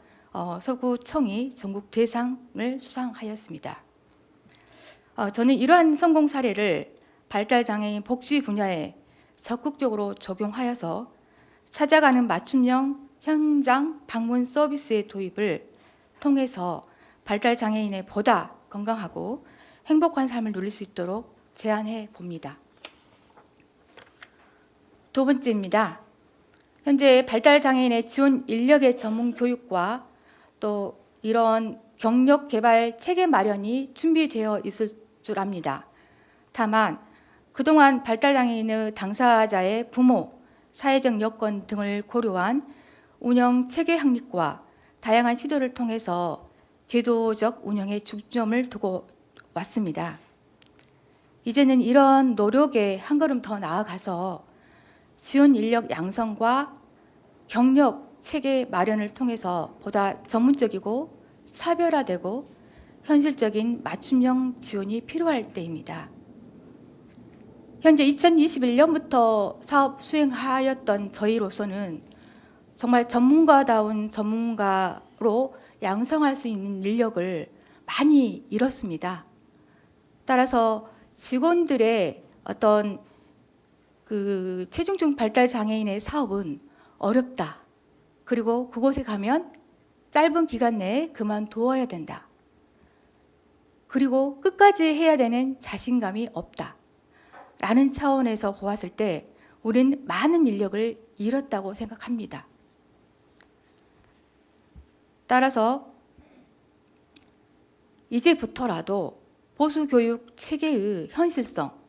서구청이 전국 대상을 수상하였습니다. 저는 이러한 성공 사례를 발달장애인 복지 분야에 적극적으로 적용하여서 찾아가는 맞춤형 현장 방문 서비스의 도입을 통해서 발달장애인의 보다 건강하고 행복한 삶을 누릴 수 있도록 제안해 봅니다. 두 번째입니다. 현재 발달 장애인의 지원 인력의 전문 교육과 또 이런 경력 개발 체계 마련이 준비되어 있을 줄 압니다. 다만 그동안 발달 장애인의 당사자의 부모, 사회적 여건 등을 고려한 운영 체계 확립과 다양한 시도를 통해서 제도적 운영에 중점을 두고 왔습니다. 이제는 이런 노력에 한 걸음 더 나아가서 지원 인력 양성과 경력 체계 마련을 통해서 보다 전문적이고 차별화되고 현실적인 맞춤형 지원이 필요할 때입니다. 현재 2021년부터 사업 수행하였던 저희로서는 정말 전문가다운 전문가로 양성할 수 있는 인력을 많이 잃었습니다. 따라서 직원들의 어떤 그 체중증 발달 장애인의 사업은 어렵다. 그리고 그곳에 가면 짧은 기간 내에 그만두어야 된다. 그리고 끝까지 해야 되는 자신감이 없다. 라는 차원에서 보았을 때 우리는 많은 인력을 잃었다고 생각합니다. 따라서 이제부터라도 보수교육 체계의 현실성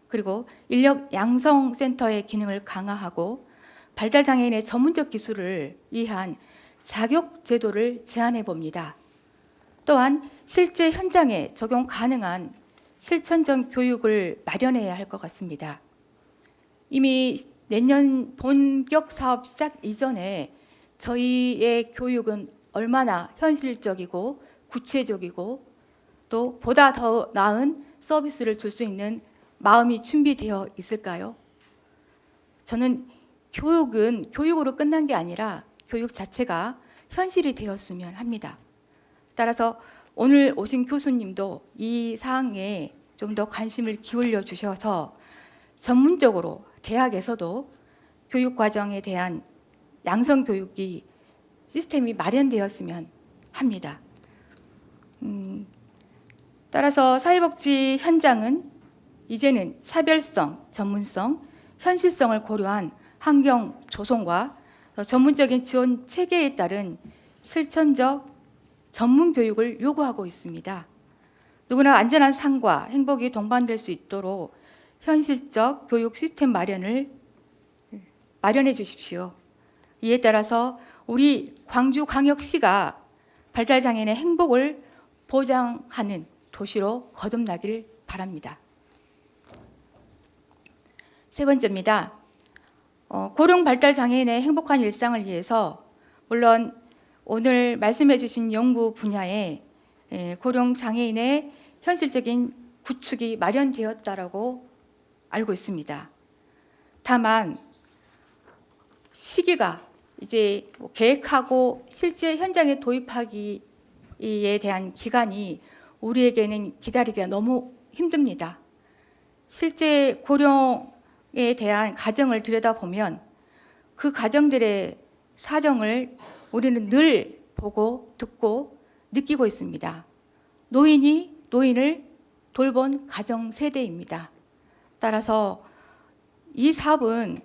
그리고 인력 양성센터의 기능을 강화하고 발달장애인의 전문적 기술을 위한 자격 제도를 제안해 봅니다. 또한 실제 현장에 적용 가능한 실천적 교육을 마련해야 할 것 같습니다. 이미 내년 본격 사업 시작 이전에 저희의 교육은 얼마나 현실적이고 구체적이고 또 보다 더 나은 서비스를 줄 수 있는 마음이 준비되어 있을까요? 저는 교육은 교육으로 끝난 게 아니라 교육 자체가 현실이 되었으면 합니다. 따라서 오늘 오신 교수님도 이 사항에 좀 더 관심을 기울여 주셔서 전문적으로 대학에서도 교육 과정에 대한 양성 교육이 시스템이 마련되었으면 합니다. 따라서 사회복지 현장은 이제는 차별성, 전문성, 현실성을 고려한 환경 조성과 전문적인 지원 체계에 따른 실천적 전문 교육을 요구하고 있습니다. 누구나 안전한 삶과 행복이 동반될 수 있도록 현실적 교육 시스템 마련해 주십시오. 이에 따라서 우리 광주광역시가 발달장애인의 행복을 보장하는 도시로 거듭나길 바랍니다. 세 번째입니다. 고령 발달장애인의 행복한 일상을 위해서 물론 오늘 말씀해 주신 연구 분야에 고령 장애인의 현실적인 구축이 마련되었다라고 알고 있습니다. 다만 시기가 이제 계획하고 실제 현장에 도입하기에 대한 기간이 우리에게는 기다리기가 너무 힘듭니다. 실제 고령에 대한 가정을 들여다보면 그 가정들의 사정을 우리는 늘 보고 듣고 느끼고 있습니다. 노인이 노인을 돌본 가정 세대입니다. 따라서 이 사업은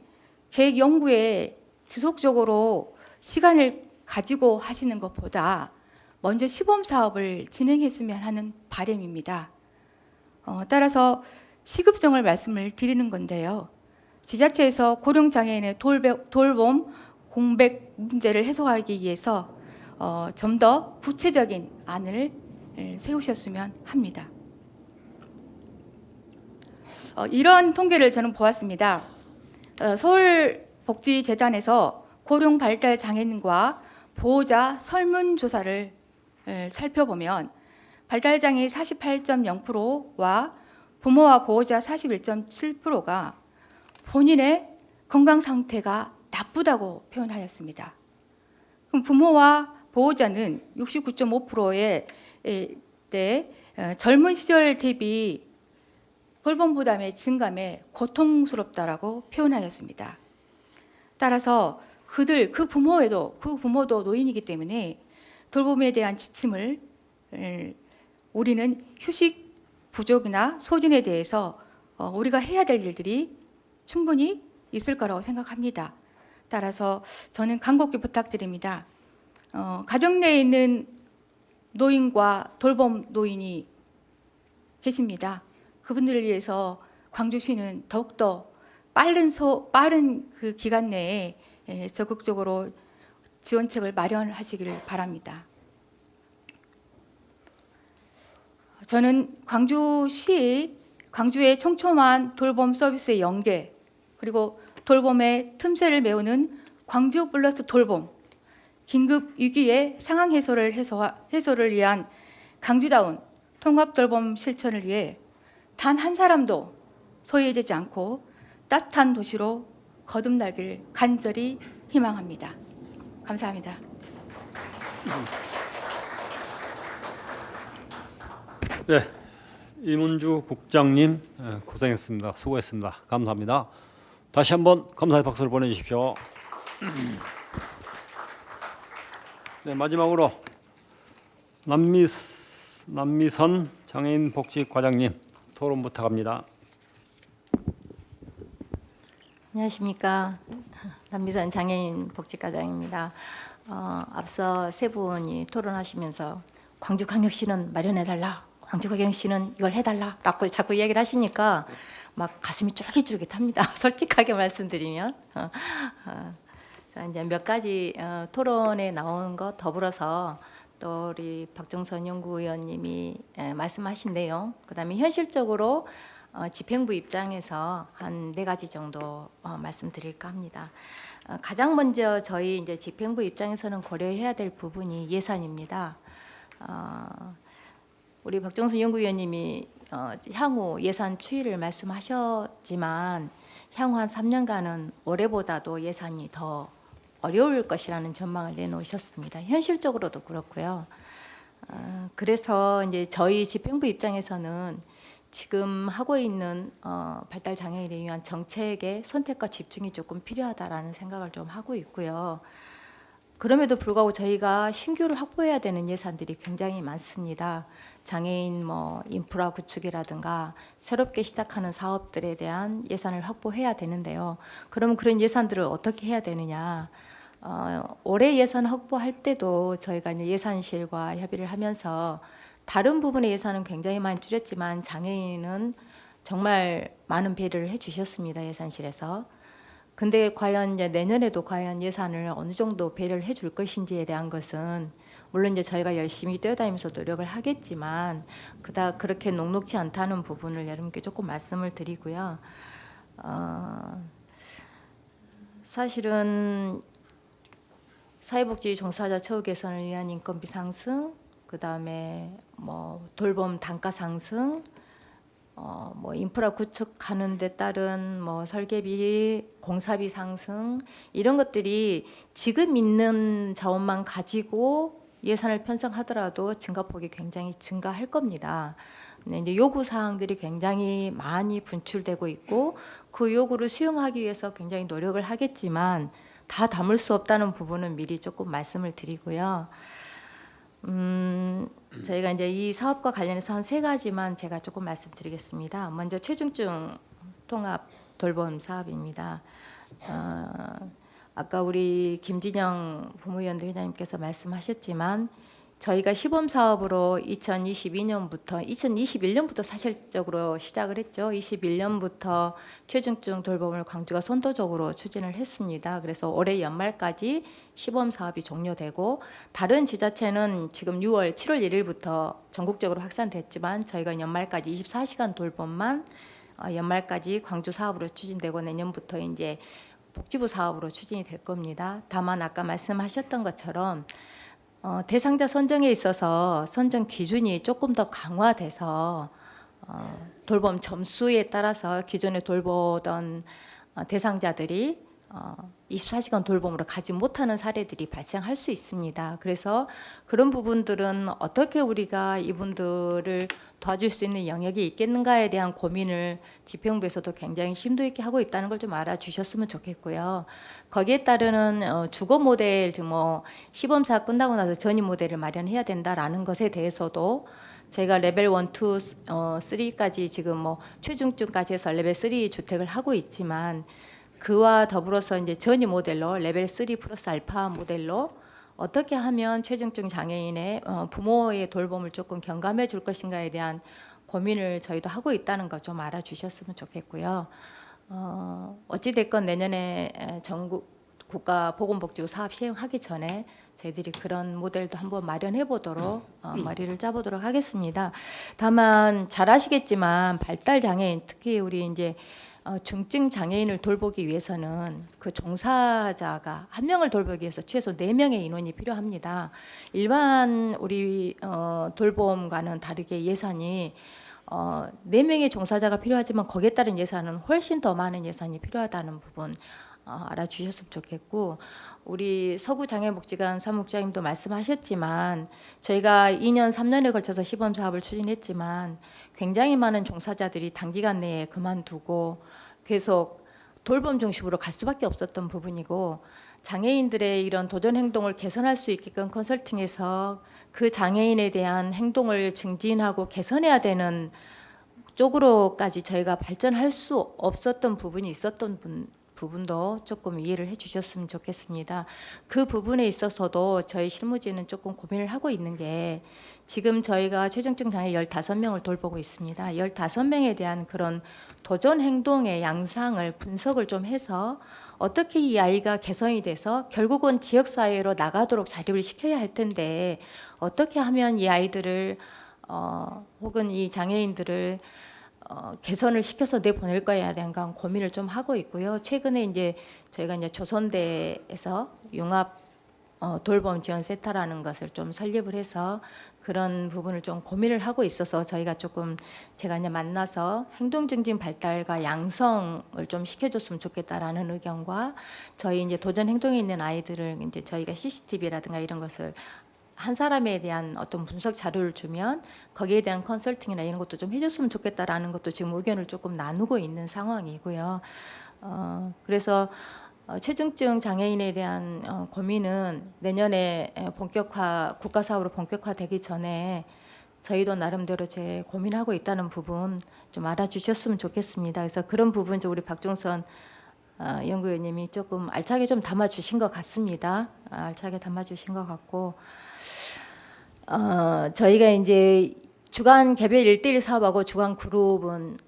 계획 연구에 지속적으로 시간을 가지고 하시는 것보다 먼저 시범 사업을 진행했으면 하는 바람입니다. 따라서 시급성을 말씀을 드리는 건데요. 지자체에서 고령장애인의 돌봄 공백 문제를 해소하기 위해서 좀 더 구체적인 안을 세우셨으면 합니다. 이런 통계를 저는 보았습니다. 서울복지재단에서 고령 발달 장애인과 보호자 설문조사를 살펴보면 발달장애 48.0%와 부모와 보호자 41.7%가 본인의 건강 상태가 나쁘다고 표현하였습니다. 그럼 부모와 보호자는 69.5%의 젊은 시절 대비 돌봄 부담의 증감에 고통스럽다라고 표현하였습니다. 따라서 그 부모도 노인이기 때문에 돌봄에 대한 지침을 우리는 휴식 부족이나 소진에 대해서 우리가 해야 될 일들이 충분히 있을 거라고 생각합니다. 따라서 저는 간곡히 부탁드립니다. 가정 내에 있는 노인과 돌봄 노인이 계십니다. 그분들을 위해서 광주시는 더욱더 빠른 그 기간 내에 적극적으로 지원책을 마련하시기를 바랍니다. 저는 광주의 촘촘한 돌봄 서비스의 연계, 그리고 돌봄의 틈새를 메우는 광주 플러스 돌봄, 긴급 위기의 상황 해소를 위한 강주다운 통합 돌봄 실천을 위해 단 한 사람도 소외되지 않고 따뜻한 도시로 거듭나길 간절히 희망합니다. 감사합니다. 네, 이문주 국장님 고생했습니다. 수고했습니다. 감사합니다. 다시 한번 감사의 박수를 보내주십시오. 네, 마지막으로 남미선 장애인 복지 과장님 토론 부탁합니다. 안녕하십니까. 남미선 장애인 복지과장입니다. 앞서 세 분이 토론하시면서 광주광역시는 마련해달라, 광주광역시는 이걸 해달라라고 자꾸 이야기를 하시니까 막 가슴이 쫄깃쫄깃합니다. 솔직하게 말씀드리면. 자, 이제 몇 가지 토론에 나온 것 더불어서 또 우리 박종선 연구위원님이 말씀하신 내용, 그다음에 현실적으로 집행부 입장에서 한 4가지 정도 말씀드릴까 합니다. 가장 먼저 저희 이제 집행부 입장에서는 고려해야 될 부분이 예산입니다. 우리 박종선 연구위원님이 향후 예산 추이를 말씀하셨지만 향후 한 3년간은 올해보다도 예산이 더 어려울 것이라는 전망을 내놓으셨습니다. 현실적으로도 그렇고요. 그래서 이제 저희 집행부 입장에서는 지금 하고 있는 발달 장애인에 위한 정책의 선택과 집중이 조금 필요하다라는 생각을 좀 하고 있고요. 그럼에도 불구하고 저희가 신규를 확보해야 되는 예산들이 굉장히 많습니다. 장애인 인프라 구축이라든가 새롭게 시작하는 사업들에 대한 예산을 확보해야 되는데요. 그러면 그런 예산들을 어떻게 해야 되느냐? 올해 예산 확보할 때도 저희가 이제 예산실과 협의를 하면서 다른 부분의 예산은 굉장히 많이 줄였지만 장애인은 정말 많은 배려를 해주셨습니다. 예산실에서. 근데 과연 이제 내년에도 과연 예산을 어느 정도 배려를 해줄 것인지에 대한 것은 물론 이제 저희가 열심히 뛰어다니면서 노력을 하겠지만 그닥 그렇게 녹록지 않다는 부분을 여러분께 조금 말씀을 드리고요. 사실은 사회복지 종사자 처우 개선을 위한 인건비 상승, 그 다음에 돌봄 단가 상승, 인프라 구축하는 데 따른 설계비, 공사비 상승 이런 것들이 지금 있는 자원만 가지고 예산을 편성하더라도 증가폭이 굉장히 증가할 겁니다. 근데 이제 요구 사항들이 굉장히 많이 분출되고 있고 그 요구를 수용하기 위해서 굉장히 노력을 하겠지만 다 담을 수 없다는 부분은 미리 조금 말씀을 드리고요. 저희가 이제 이 사업과 관련해서 한 3가지만 제가 조금 말씀드리겠습니다. 먼저 최중증 통합 돌봄 사업입니다. 아까 우리 김진영 부모위원회 회장님께서 말씀하셨지만 저희가 시범 사업으로 2021년부터 사실적으로 시작을 했죠. 21년부터 최중증 돌봄을 광주가 선도적으로 추진을 했습니다. 그래서 올해 연말까지 시범 사업이 종료되고 다른 지자체는 지금 7월 1일부터 전국적으로 확산됐지만 저희가 연말까지 24시간 돌봄만 연말까지 광주 사업으로 추진되고 내년부터 이제 복지부 사업으로 추진이 될 겁니다. 다만 아까 말씀하셨던 것처럼 대상자 선정에 있어서 선정 기준이 조금 더 강화돼서 돌봄 점수에 따라서 기존에 돌보던 대상자들이 24시간 돌봄으로 가지 못하는 사례들이 발생할 수 있습니다. 그래서 그런 부분들은 어떻게 우리가 이분들을 도와줄 수 있는 영역이 있겠는가에 대한 고민을 집행부에서도 굉장히 심도 있게 하고 있다는 걸 좀 알아주셨으면 좋겠고요. 거기에 따르는 주거 모델, 즉 시범사업 끝나고 나서 전입 모델을 마련해야 된다라는 것에 대해서도 저희가 레벨 1, 2, 3까지 지금 최중증까지 해서 레벨 3 주택을 하고 있지만 그와 더불어서 이제 전이 모델로 레벨 3 플러스 알파 모델로 어떻게 하면 최중증 장애인의 부모의 돌봄을 조금 경감해 줄 것인가에 대한 고민을 저희도 하고 있다는 거 좀 알아주셨으면 좋겠고요. 어찌 됐건 내년에 전국 국가 보건복지부 사업 시행하기 전에 저희들이 그런 모델도 한번 마련해 보도록 머리를 짜보도록 하겠습니다. 다만 잘 아시겠지만 발달 장애인, 특히 우리 이제 중증 장애인을 돌보기 위해서는 그 종사자가 한 명을 돌보기 위해서 최소 4명의 인원이 필요합니다. 일반 우리 돌봄과는 다르게 예산이 4명의 종사자가 필요하지만 거기에 따른 예산은 훨씬 더 많은 예산이 필요하다는 부분 알아주셨으면 좋겠고, 우리 서구장애복지관 사무국장님도 말씀하셨지만 저희가 2년 3년에 걸쳐서 시범 사업을 추진했지만 굉장히 많은 종사자들이 단기간 내에 그만두고 계속 돌봄 중심으로 갈 수밖에 없었던 부분이고, 장애인들의 이런 도전 행동을 개선할 수 있게끔 컨설팅해서 그 장애인에 대한 행동을 증진하고 개선해야 되는 쪽으로까지 저희가 발전할 수 없었던 부분이 있었던 부분도 조금 이해를 해주셨으면 좋겠습니다. 그 부분에 있어서도 저희 실무진은 조금 고민을 하고 있는 게, 지금 저희가 최중증 장애 15명을 돌보고 있습니다. 15명에 대한 그런 도전 행동의 양상을 분석을 좀 해서 어떻게 이 아이가 개선이 돼서 결국은 지역사회로 나가도록 자립을 시켜야 할 텐데, 어떻게 하면 이 아이들을 혹은 이 장애인들을 개선을 시켜서 내보낼 거에 대한 고민을 좀 하고 있고요. 최근에 이제 저희가 이제 조선대에서 융합 돌봄 지원 센터라는 것을 좀 설립을 해서 그런 부분을 좀 고민을 하고 있어서 저희가 조금 제가 이제 만나서 행동 증진 발달과 양성을 좀 시켜줬으면 좋겠다라는 의견과, 저희 이제 도전 행동에 있는 아이들을 이제 저희가 CCTV라든가 이런 것을 한 사람에 대한 어떤 분석 자료를 주면 거기에 대한 컨설팅이나 이런 것도 좀 해줬으면 좋겠다라는 것도 지금 의견을 조금 나누고 있는 상황이고요. 그래서 최중증 장애인에 대한 고민은 내년에 국가 사업으로 본격화되기 전에 저희도 나름대로 제 고민하고 있다는 부분 좀 알아주셨으면 좋겠습니다. 그래서 그런 부분 우리 박종선 연구위원님이 조금 알차게 좀 담아주신 것 같습니다. 알차게 담아주신 것 같고, 저희가 이제 주간 개별 1:1 사업하고 주간 그룹은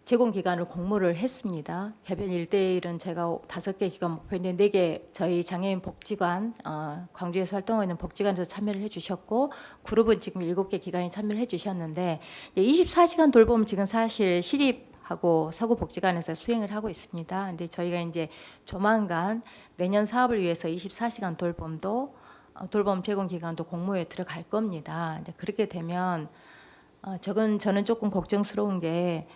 제공 기간을 공모를 했습니다. 개별 1:1은 제가 5개 기관 목표인데 4개 저희 장애인 복지관, 광주에서 활동하고 있는 복지관에서 참여를 해주셨고, 그룹은 지금 7개 기관이 참여를 해주셨는데 24시간 돌봄 지금 사실 시립하고 서구복지관에서 수행을 하고 있습니다. 근데 저희가 이제 조만간 내년 사업을 위해서 24시간 돌봄도 돌봄 제공 기간도 공모에 들어갈 겁니다. 이제 그렇게 되면 저는 조금 걱정스러운 게,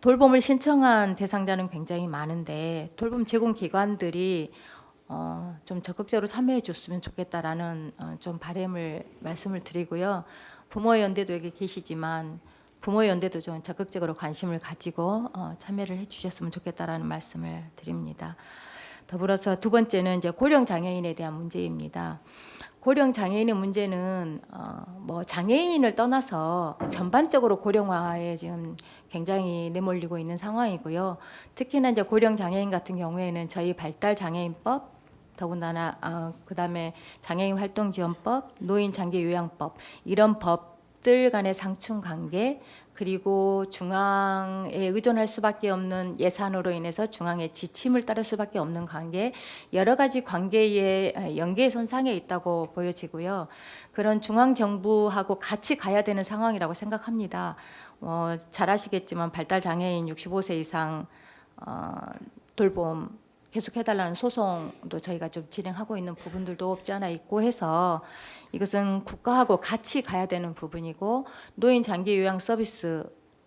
돌봄을 신청한 대상자는 굉장히 많은데 돌봄 제공 기관들이 좀 적극적으로 참여해 줬으면 좋겠다라는 좀 바람을 말씀을 드리고요. 부모연대도 여기 계시지만 부모연대도 좀 적극적으로 관심을 가지고 참여를 해주셨으면 좋겠다라는 말씀을 드립니다. 더불어서 두 번째는 이제 고령 장애인에 대한 문제입니다. 고령 장애인의 문제는 뭐 장애인을 떠나서 전반적으로 고령화에 지금 굉장히 내몰리고 있는 상황이고요. 특히나 이제 고령 장애인 같은 경우에는 저희 발달 장애인법, 더군다나 그다음에 장애인 활동 지원법, 노인 장기 요양법, 이런 법들 간의 상충 관계, 그리고 중앙에 의존할 수밖에 없는 예산으로 인해서 중앙의 지침을 따를 수밖에 없는 관계, 여러 가지 관계의 연계선상에 있다고 보여지고요. 그런 중앙 정부하고 같이 가야 되는 상황이라고 생각합니다. 잘 아시겠지만 발달 장애인 65세 이상 돌봄 계속해달라는 소송도 저희가 좀 진행하고 있는 부분들도 없지 않아 있고 해서 이것은 국가하고 같이 가야 되는 부분이고, 노인 장기 요양 서비스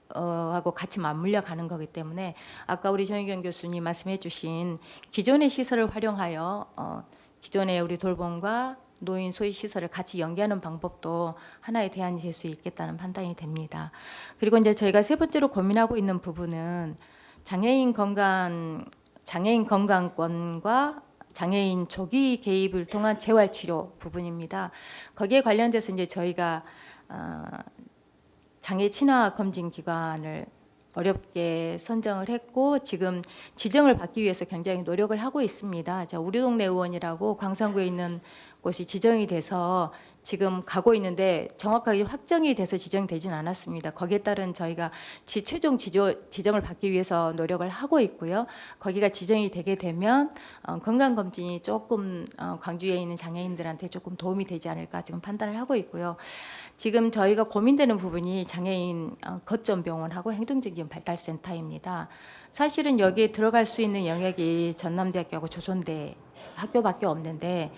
하고 같이 맞물려 가는 거기 때문에 아까 우리 정의경 교수님 말씀해 주신 기존의 시설을 활용하여 기존의 우리 돌봄과 노인 소위 시설을 같이 연계하는 방법도 하나의 대안이 될 수 있겠다는 판단이 됩니다. 그리고 이제 저희가 세 번째로 고민하고 있는 부분은 장애인 건강권과 장애인 조기 개입을 통한 재활 치료 부분입니다. 거기에 관련돼서 이제 저희가 장애 친화 검진 기관을 어렵게 선정을 했고 지금 지정을 받기 위해서 굉장히 노력을 하고 있습니다. 우리 동네 의원이라고 광산구에 있는 곳이 지정이 돼서 지금 가고 있는데 정확하게 확정이 돼서 지정되진 않았습니다. 거기에 따른 저희가 최종 지정을 받기 위해서 노력을 하고 있고요. 거기가 지정이 되게 되면 건강검진이 조금 광주에 있는 장애인들한테 조금 도움이 되지 않을까 지금 판단을 하고 있고요. 지금 저희가 고민되는 부분이 장애인 거점병원하고 행동적인 발달센터입니다. 사실은 여기에 들어갈 수 있는 영역이 전남대학교하고 조선대 학교밖에 없는데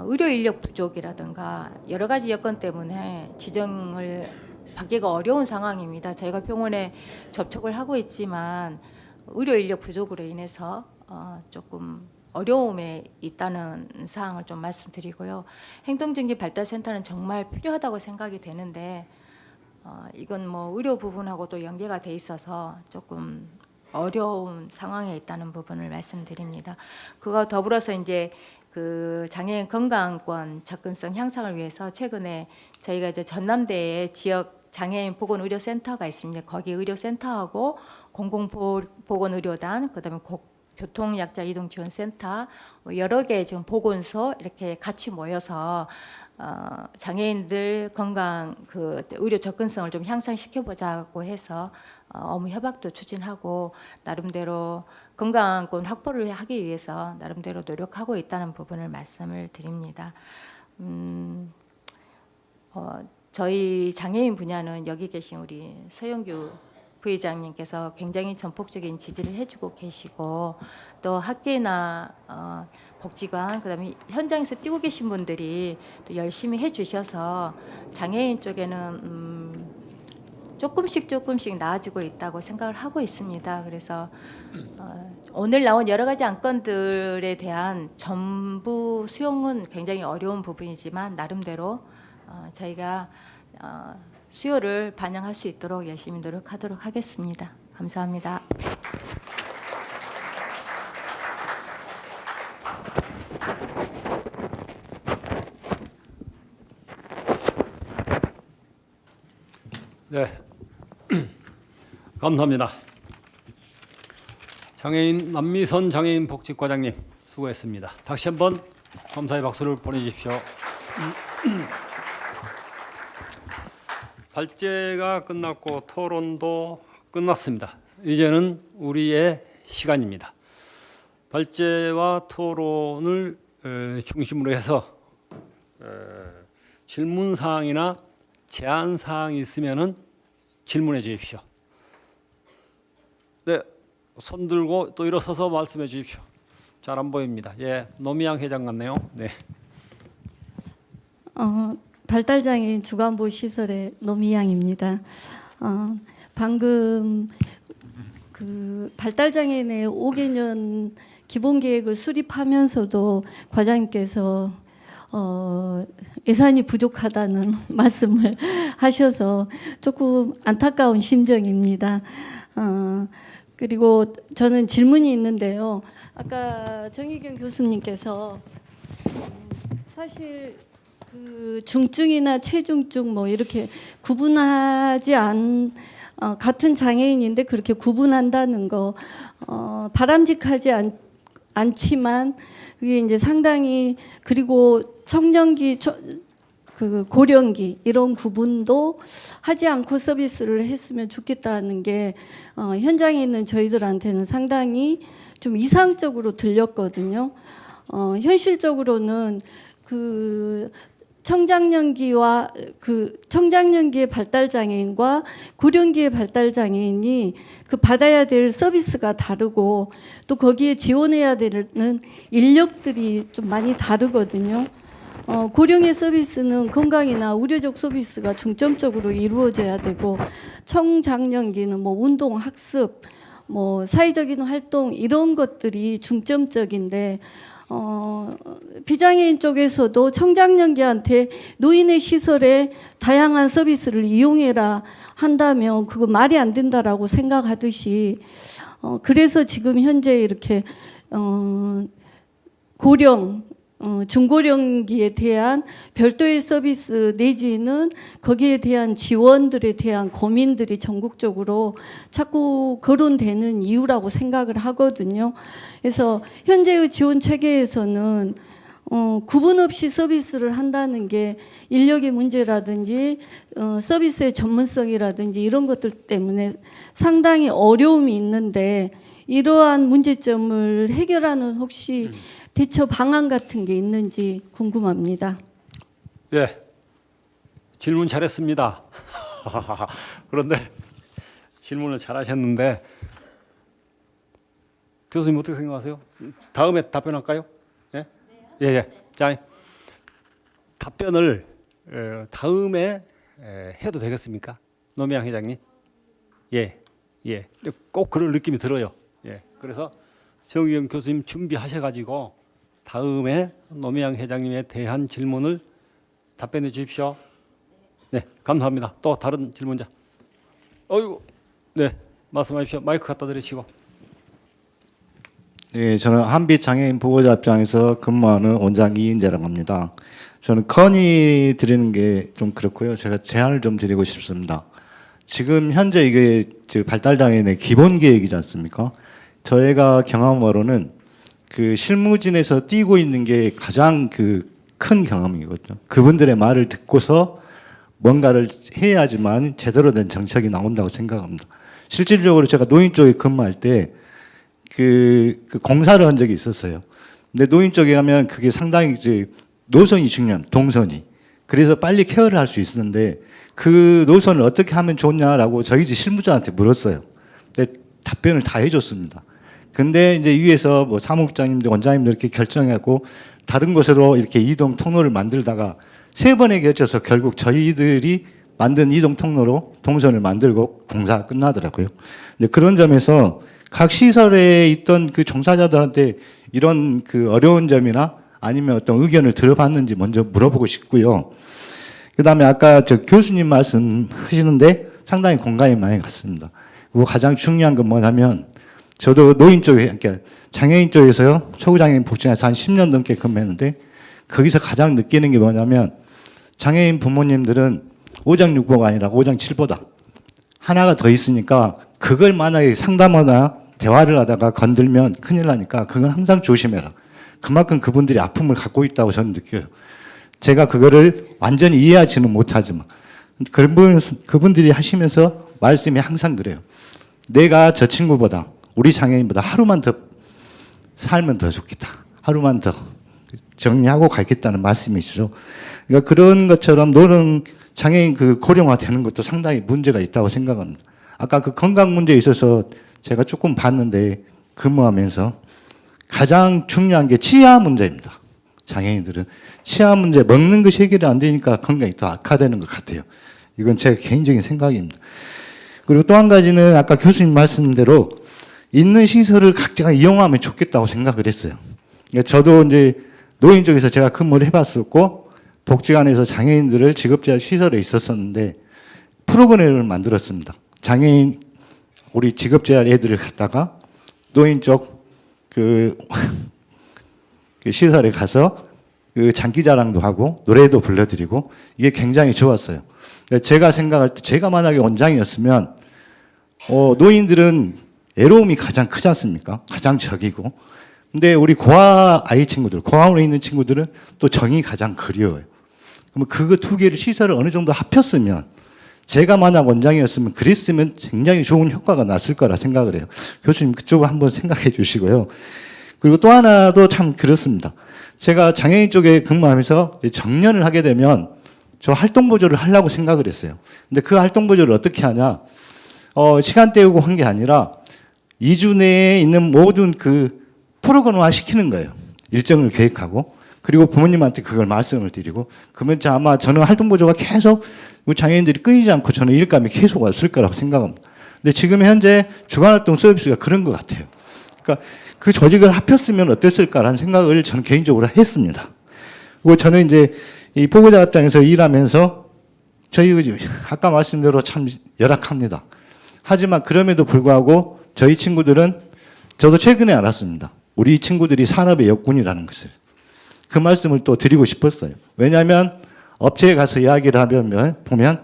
의료 인력 부족이라든가 여러 가지 여건 때문에 지정을 받기가 어려운 상황입니다. 저희가 병원에 접촉을 하고 있지만 의료 인력 부족으로 인해서 조금 어려움에 있다는 사항을 좀 말씀드리고요. 행동정기 발달센터는 정말 필요하다고 생각이 되는데 이건 뭐 의료 부분하고도 연계가 돼 있어서 조금 어려운 상황에 있다는 부분을 말씀드립니다. 그거 더불어서 이제 그 장애인 건강권 접근성 향상을 위해서 최근에 저희가 이제 전남대에 지역 장애인 보건의료센터가 있습니다. 거기 의료센터하고 공공보건의료단, 그다음에 교통약자 이동지원센터 여러 개 지금 보건소 이렇게 같이 모여서 장애인들 건강 그 의료 접근성을 좀 향상시켜 보자고 해서 업무 협약도 추진하고 나름대로 건강권 확보를 하기 위해서 나름대로 노력하고 있다는 부분을 말씀을 드립니다. 저희 장애인 분야는 여기 계신 우리 서영규 부회장님께서 굉장히 전폭적인 지지를 해주고 계시고 또 학계나 복지관 그다음에 현장에서 뛰고 계신 분들이 또 열심히 해주셔서 장애인 쪽에는 조금씩 나아지고 있다고 생각을 하고 있습니다. 그래서 오늘 나온 여러 가지 안건들에 대한 전부 수용은 굉장히 어려운 부분이지만 나름대로 저희가 수요를 반영할 수 있도록 열심히 노력하도록 하겠습니다. 감사합니다. 네, 감사합니다. 장애인 남미선 장애인 복지과장님 수고했습니다. 다시 한번 감사의 박수를 보내주십시오. 발제가 끝났고 토론도 끝났습니다. 이제는 우리의 시간입니다. 발제와 토론을 중심으로 해서 질문 사항이나 제안 사항이 있으면은 질문해 주십시오. 네, 손 들고 또 일어서서 말씀해 주십시오. 잘 안 보입니다. 예, 노미양 회장 같네요. 네. 발달장애인 주간보 시설의 노미양입니다. 방금 그 발달장애인의 5개년 기본계획을 수립하면서도 과장님께서 예산이 부족하다는 말씀을 하셔서 조금 안타까운 심정입니다. 그리고 저는 질문이 있는데요. 아까 정희경 교수님께서 사실 그 중증이나 체중증 뭐 이렇게 구분하지 같은 장애인인데 그렇게 구분한다는 거 바람직하지 않지만 이게 이제 상당히 그리고 청년기 그 고령기 이런 구분도 하지 않고 서비스를 했으면 좋겠다는 게 현장에 있는 저희들한테는 상당히 좀 이상적으로 들렸거든요. 현실적으로는 그 청장년기와 그 청장년기의 발달 장애인과 고령기의 발달 장애인이 그 받아야 될 서비스가 다르고 또 거기에 지원해야 되는 인력들이 좀 많이 다르거든요. 고령의 서비스는 건강이나 의료적 서비스가 중점적으로 이루어져야 되고 청장년기는 뭐 운동, 학습, 뭐 사회적인 활동 이런 것들이 중점적인데 비장애인 쪽에서도 청장년기한테 노인의 시설에 다양한 서비스를 이용해라 한다면 그거 말이 안 된다라고 생각하듯이 그래서 지금 현재 이렇게 고령 중고령기에 대한 별도의 서비스 내지는 거기에 대한 지원들에 대한 고민들이 전국적으로 자꾸 거론되는 이유라고 생각을 하거든요. 그래서 현재의 지원 체계에서는 구분 없이 서비스를 한다는 게 인력의 문제라든지 서비스의 전문성이라든지 이런 것들 때문에 상당히 어려움이 있는데 이러한 문제점을 해결하는 혹시 대처 방안 같은 게 있는지 궁금합니다. 예, 질문 잘했습니다. 그런데 질문을 잘하셨는데 교수님 어떻게 생각하세요? 다음에 답변할까요? 예, 예. 자, 답변을 다음에 해도 되겠습니까, 노미양 회장님? 예. 꼭 그런 느낌이 들어요. 예. 그래서 정의경 교수님 준비하셔가지고 다음에 노미양 회장님에 대한 질문을 답변해 주십시오. 네, 감사합니다. 또 다른 질문자. 어이구, 네, 말씀하십시오. 마이크 갖다 드리시고. 네, 저는 한빛 장애인 보호자 입장에서 근무하는 원장 이인재라고 합니다. 저는 건의 드리는 게 좀 그렇고요. 제가 제안을 좀 드리고 싶습니다. 지금 현재 이게 발달장애인의 기본 계획이지 않습니까? 저희가 경험으로는 그 실무진에서 뛰고 있는 게 가장 큰 경험이거든요. 그분들의 말을 듣고서 뭔가를 해야지만 제대로 된 정책이 나온다고 생각합니다. 실질적으로 제가 노인 쪽에 근무할 때 그 공사를 한 적이 있었어요. 근데 노인 쪽에 가면 그게 상당히 이제 노선이 중요한 동선이. 그래서 빨리 케어를 할 수 있었는데 그 노선을 어떻게 하면 좋냐라고 저희 집 실무자한테 물었어요. 근데 답변을 다 해줬습니다. 근데 이제 위에서 뭐 사무국장님들, 원장님들 이렇게 결정하고 다른 곳으로 이렇게 이동 통로를 만들다가 3번에 걸쳐서 결국 저희들이 만든 이동 통로로 동선을 만들고 공사가 끝나더라고요. 근데 그런 점에서 각 시설에 있던 그 종사자들한테 이런 그 어려운 점이나 아니면 어떤 의견을 들어봤는지 먼저 물어보고 싶고요. 그 다음에 아까 저 교수님 말씀하시는데 상당히 공감이 많이 갔습니다. 그리고 가장 중요한 건 뭐냐면 저도 노인 쪽에, 그러니까 장애인 쪽에서요, 초구장애인 복지관에서 한 10년 넘게 근무했는데 거기서 가장 느끼는 게 뭐냐면 장애인 부모님들은 5장 6보가 아니라 5장 7보다 하나가 더 있으니까 그걸 만약에 상담하거나 대화를 하다가 건들면 큰일 나니까 그건 항상 조심해라. 그만큼 그분들이 아픔을 갖고 있다고 저는 느껴요. 제가 그거를 완전히 이해하지는 못하지만 그분들이 하시면서 말씀이 항상 그래요. 내가 저 친구보다 우리 장애인보다 하루만 더 살면 더 좋겠다. 하루만 더 정리하고 가겠다는 말씀이시죠. 그러니까 그런 것처럼 노령 장애인 그 고령화되는 것도 상당히 문제가 있다고 생각합니다. 아까 그 건강 문제에 있어서 제가 조금 봤는데 근무하면서 가장 중요한 게 치아 문제입니다. 장애인들은 치아 문제 먹는 것이 해결이 안 되니까 건강이 더 악화되는 것 같아요. 이건 제 개인적인 생각입니다. 그리고 또 한 가지는 아까 교수님 말씀대로 있는 시설을 각자가 이용하면 좋겠다고 생각을 했어요. 그러니까 저도 이제 노인 쪽에서 제가 근무를 해봤었고 복지관에서 장애인들을 직업재활 시설에 있었었는데 프로그램을 만들었습니다. 장애인 우리 직업재활 애들을 갖다가 노인 쪽 그 시설에 가서 그 장기자랑도 하고 노래도 불러드리고 이게 굉장히 좋았어요. 제가 생각할 때 제가 만약에 원장이었으면 노인들은 애로움이 가장 크지 않습니까? 가장 적이고. 근데 우리 고아 아이 친구들, 고아원에 있는 친구들은 또 정이 가장 그리워요. 그러면 그거 두 개를 시설을 어느 정도 합쳤으면 제가 만약 원장이었으면 그랬으면 굉장히 좋은 효과가 났을 거라 생각을 해요. 교수님 그쪽을 한번 생각해 주시고요. 그리고 또 하나도 참 그렇습니다. 제가 장애인 쪽에 근무하면서 정년을 하게 되면 저 활동 보조를 하려고 생각을 했어요. 근데 그 활동 보조를 어떻게 하냐? 시간 때우고 한 게 아니라 2주 내에 있는 모든 그 프로그램화 시키는 거예요. 일정을 계획하고. 그리고 부모님한테 그걸 말씀을 드리고. 그러면 아마 저는 활동 보조가 계속 장애인들이 끊이지 않고 저는 일감이 계속 왔을 거라고 생각합니다. 근데 지금 현재 주간활동 서비스가 그런 것 같아요. 그러니까 그 조직을 합했으면 어땠을까라는 생각을 저는 개인적으로 했습니다. 그리고 저는 이제 이 보호자 입장에서 일하면서 저희 아까 말씀대로 참 열악합니다. 하지만 그럼에도 불구하고 저희 친구들은 저도 최근에 알았습니다. 우리 친구들이 산업의 역군이라는 것을. 그 말씀을 또 드리고 싶었어요. 왜냐하면 업체에 가서 이야기를 보면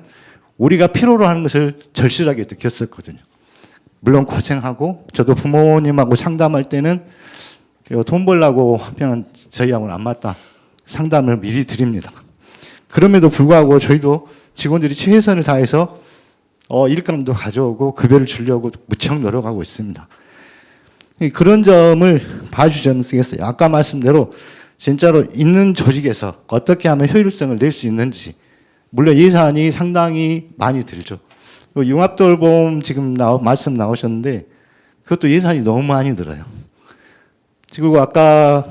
우리가 필요로 하는 것을 절실하게 느꼈었거든요. 물론 고생하고 저도 부모님하고 상담할 때는 돈 벌려고 하면 저희하고는 안 맞다. 상담을 미리 드립니다. 그럼에도 불구하고 저희도 직원들이 최선을 다해서 일감도 가져오고 급여를 주려고 무척 노력하고 있습니다. 그런 점을 봐주셨으면 쓰겠어요. 아까 말씀대로 진짜로 있는 조직에서 어떻게 하면 효율성을 낼 수 있는지, 물론 예산이 상당히 많이 들죠. 융합돌봄 지금 말씀 나오셨는데 그것도 예산이 너무 많이 들어요. 그리고 아까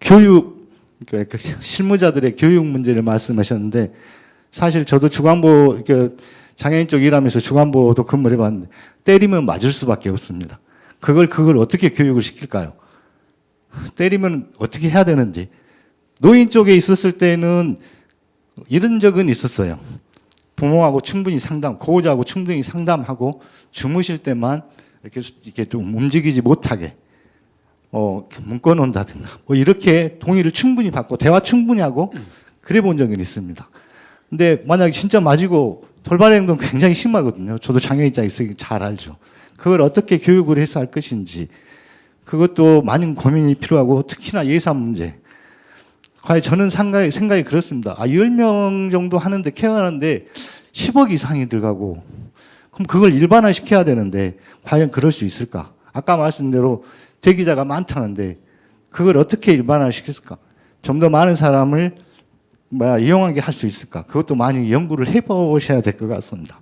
교육, 그러니까 실무자들의 교육 문제를 말씀하셨는데 사실 저도 주간보 장애인 쪽 일하면서 주간보도 근무를 해봤는데 때리면 맞을 수밖에 없습니다. 그걸 어떻게 교육을 시킬까요? 때리면 어떻게 해야 되는지. 노인 쪽에 있었을 때는 이런 적은 있었어요. 부모하고 충분히 보호자하고 충분히 상담하고 주무실 때만 이렇게 좀 움직이지 못하게 묶어 놓는다든가 이렇게 동의를 충분히 받고 대화 충분히 하고 그래 본 적은 있습니다. 근데 만약에 진짜 맞이고 돌발 행동 굉장히 심하거든요. 저도 장애 입장에 있으니 잘 알죠. 그걸 어떻게 교육을 해서 할 것인지 그것도 많은 고민이 필요하고 특히나 예산 문제. 과연 저는 생각이 그렇습니다. 10명 정도 하는데 케어하는데 10억 이상이 들어가고 그럼 그걸 일반화 시켜야 되는데 과연 그럴 수 있을까? 아까 말씀대로 대기자가 많다는데 그걸 어떻게 일반화 시켰을까? 좀 더 많은 사람을 이용하게 할 수 있을까? 그것도 많이 연구를 해보셔야 될 것 같습니다.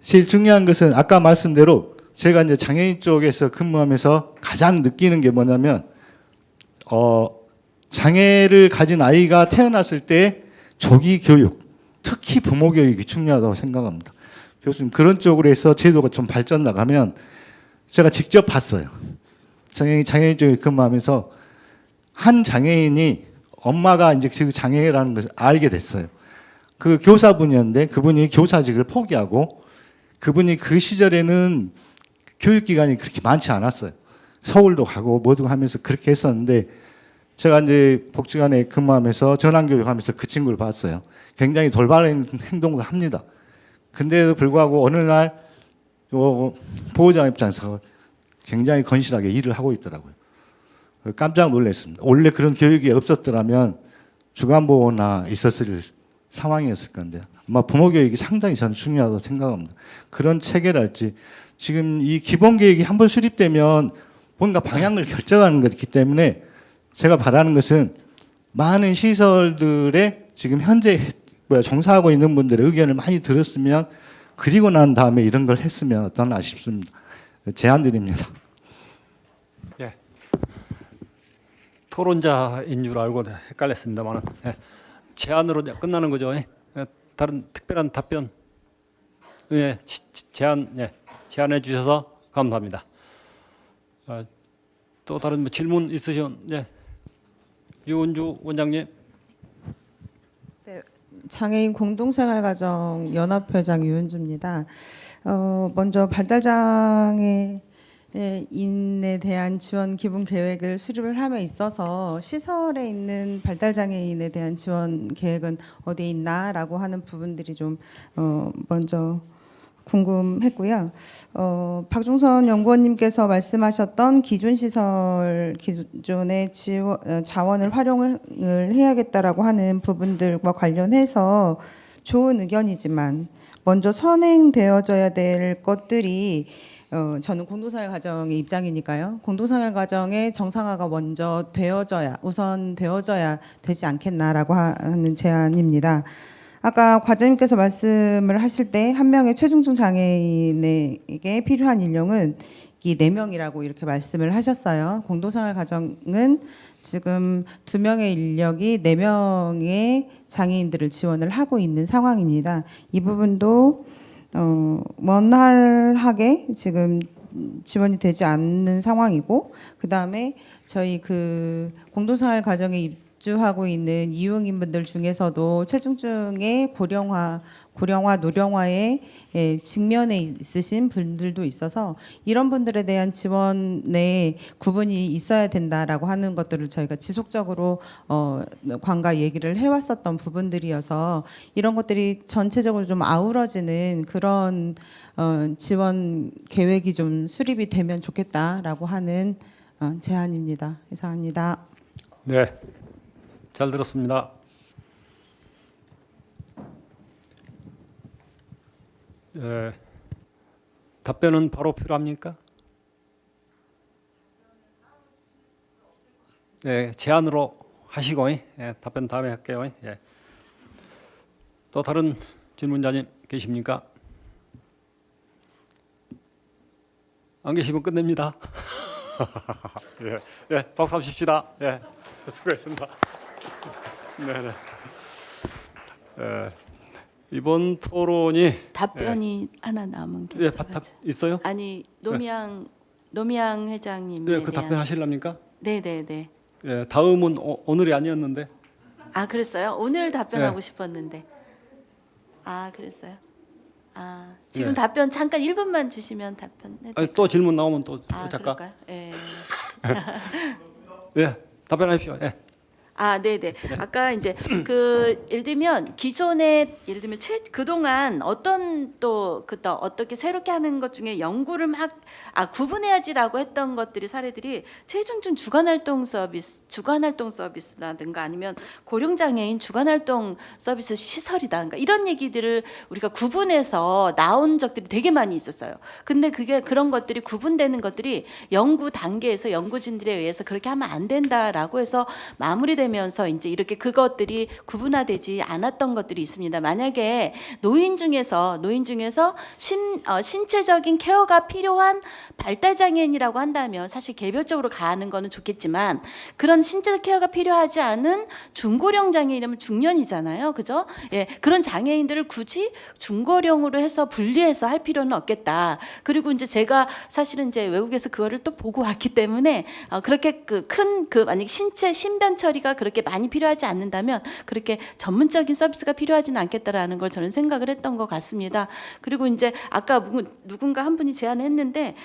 제일 중요한 것은 아까 말씀대로 제가 이제 장애인 쪽에서 근무하면서 가장 느끼는 게 뭐냐면 장애를 가진 아이가 태어났을 때 조기 교육, 특히 부모 교육이 중요하다고 생각합니다. 교수님 그런 쪽으로 해서 제도가 좀 발전 나가면 제가 직접 봤어요. 장애인 쪽에 근무하면서 한 장애인이 엄마가 이제 그 장애라는 것을 알게 됐어요. 그 교사분이었는데 그분이 교사직을 포기하고 그분이 그 시절에는 교육기관이 그렇게 많지 않았어요. 서울도 가고 뭐도 하면서 그렇게 했었는데 제가 이제 복지관에 근무하면서 전환교육하면서 그 친구를 봤어요. 굉장히 돌발 행동도 합니다. 근데도 불구하고 어느 날 보호자 입장에서 굉장히 건실하게 일을 하고 있더라고요. 깜짝 놀랐습니다. 원래 그런 교육이 없었더라면 주간보호나 있었을 상황이었을 건데 아마 부모 교육이 상당히 저는 중요하다고 생각합니다. 그런 체계랄지 지금 이 기본 계획이 한번 수립되면 뭔가 방향을 결정하는 것이기 때문에 제가 바라는 것은 많은 시설들의 지금 현재 종사하고 있는 분들의 의견을 많이 들었으면 그리고 난 다음에 이런 걸 했으면 어떠나 싶습니다. 제안 드립니다. 예. 토론자인 줄 알고 헷갈렸습니다만 제안으로 끝나는 거죠. 다른 특별한 답변 제안해 주셔서 감사합니다. 또 다른 질문 있으시면 유은주 원장님. 네, 장애인 공동생활가정 연합회장 유은주입니다. 먼저 발달장애인에 대한 지원 기본 계획을 수립을 함에 있어서 시설에 있는 발달장애인에 대한 지원 계획은 어디에 있나라고 하는 부분들이 좀 먼저 궁금했고요. 박종선 연구원님께서 말씀하셨던 기존 시설 기존의 자원을 활용을 해야겠다라고 하는 부분들과 관련해서 좋은 의견이지만 먼저 선행되어져야 될 것들이 저는 공동생활 가정의 입장이니까요. 공동생활 가정의 정상화가 먼저 우선 되어져야 되지 않겠나라고 하는 제안입니다. 아까 과장님께서 말씀을 하실 때 한 명의 최중증 장애인에게 필요한 인력은 이 4명이라고 이렇게 말씀을 하셨어요. 공동생활 가정은 지금 2명의 인력이 4명의 장애인들을 지원을 하고 있는 상황입니다. 이 부분도 원활하게 지금 지원이 되지 않는 상황이고, 그 다음에 저희 그 공동생활 가정의 입주하고 있는 이용인분들 중에서도 체중증의 고령화, 노령화의 직면에 있으신 분들도 있어서 이런 분들에 대한 지원에 구분이 있어야 된다라고 하는 것들을 저희가 지속적으로 관가 얘기를 해왔었던 부분들이어서 이런 것들이 전체적으로 좀 아우러지는 그런 지원 계획이 좀 수립이 되면 좋겠다라고 하는 제안입니다. 이상입니다. 네, 잘 들었습니다. 답변은 바로 필요합니까? 네, 제안으로 하시고 답변 다음에 할게요. 또 다른 질문자님 계십니까? 안 계시면 끝냅니다. 박수 한번 칩시다. 수고했습니다. 네네. 이번 토론이 답변이 하나 남은 게 있어요? 아니 노미양 회장님에 그 대한 답변 하시렵니까? 네네네. 다음은 오늘이 아니었는데. 아 그랬어요? 오늘 답변하고 네. 싶었는데. 아 그랬어요? 아 지금 답변 잠깐 1분만 주시면 답변해. 또 질문 나오면 또 잠깐. 그럴까요? 예. 답변하십시오. 아, 네네. 아까 이제 그 예를 들면 기존에 예를 들면 그동안 어떻게 새롭게 하는 것 중에 연구를 막 구분해야지라고 했던 것들이 사례들이 체중증 주간활동 서비스라든가 아니면 고령장애인 주간활동 서비스 시설이다든가 이런 얘기들을 우리가 구분해서 나온 적들이 되게 많이 있었어요. 근데 그런 것들이 구분되는 것들이 연구 단계에서 연구진들에 의해서 그렇게 하면 안 된다라고 해서 마무리되면서 이제 이렇게 그것들이 구분화되지 않았던 것들이 있습니다. 만약에 노인 중에서 신체적인 케어가 필요한 발달장애인이라고 한다면 사실 개별적으로 가는 거는 좋겠지만 그런 신체 케어가 필요하지 않은 중고령 장애인이면 중년이잖아요. 그죠? 그런 장애인들을 굳이 중고령으로 해서 분리해서 할 필요는 없겠다. 그리고 이제 제가 사실은 이제 외국에서 그거를 또 보고 왔기 때문에 그렇게 만약 신변 처리가 그렇게 많이 필요하지 않는다면 그렇게 전문적인 서비스가 필요하지는 않겠다라는 걸 저는 생각을 했던 것 같습니다. 그리고 이제 아까 누군가 한 분이 제안했는데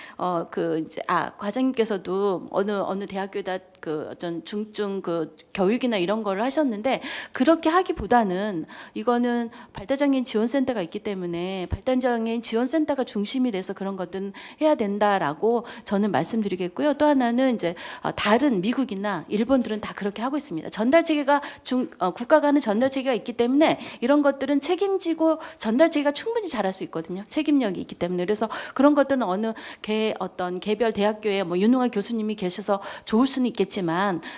과장님께서도 어느 대학교에다 그 어떤 중증 그 교육이나 이런 거를 하셨는데 그렇게 하기보다는 이거는 발달장애인 지원센터가 있기 때문에 발달장애인 지원센터가 중심이 돼서 그런 것들은 해야 된다라고 저는 말씀드리겠고요. 또 하나는 이제 다른 미국이나 일본들은 다 그렇게 하고 있습니다. 전달 체계가 국가가 하는 전달 체계가 있기 때문에 이런 것들은 책임지고 전달 체계가 충분히 잘할 수 있거든요. 책임력이 있기 때문에 그래서 그런 것들은 어떤 개별 대학교에 뭐 유능한 교수님이 계셔서 좋을 수는 있겠지만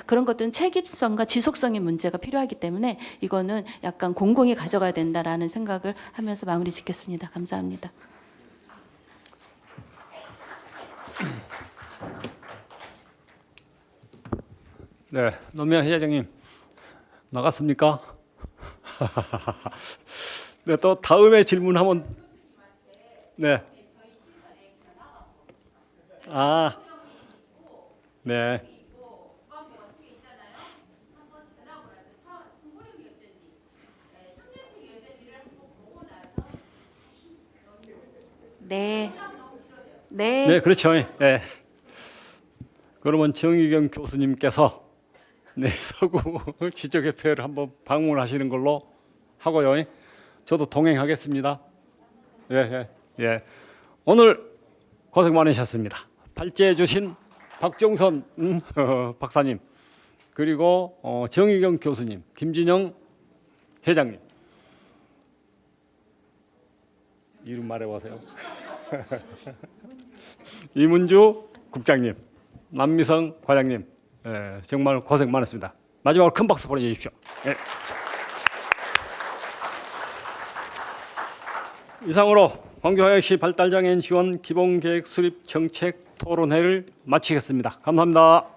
그런 것들은 책임성과 지속성의 문제가 필요하기 때문에 이거는 약간 공공이 가져가야 된다라는 생각을 하면서 마무리 짓겠습니다. 감사합니다. 네, 노미양 회장님 나갔습니까? 네, 또 다음에 질문하면 네. 네. 네, 그렇죠. 그러면 정의경 교수님께서 서구 지적협회를 한번 방문하시는 걸로 하고요. 저도 동행하겠습니다. 오늘 고생 많으셨습니다. 발제해 주신 박종선 박사님 그리고 정의경 교수님, 김진영 회장님 이름 말해보세요. 이문주 국장님, 남미성 과장님 정말 고생 많았습니다. 마지막으로 큰 박수 보내주십시오. 이상으로 광주광역시 발달장애인 지원 기본계획 수립 정책 토론회를 마치겠습니다. 감사합니다.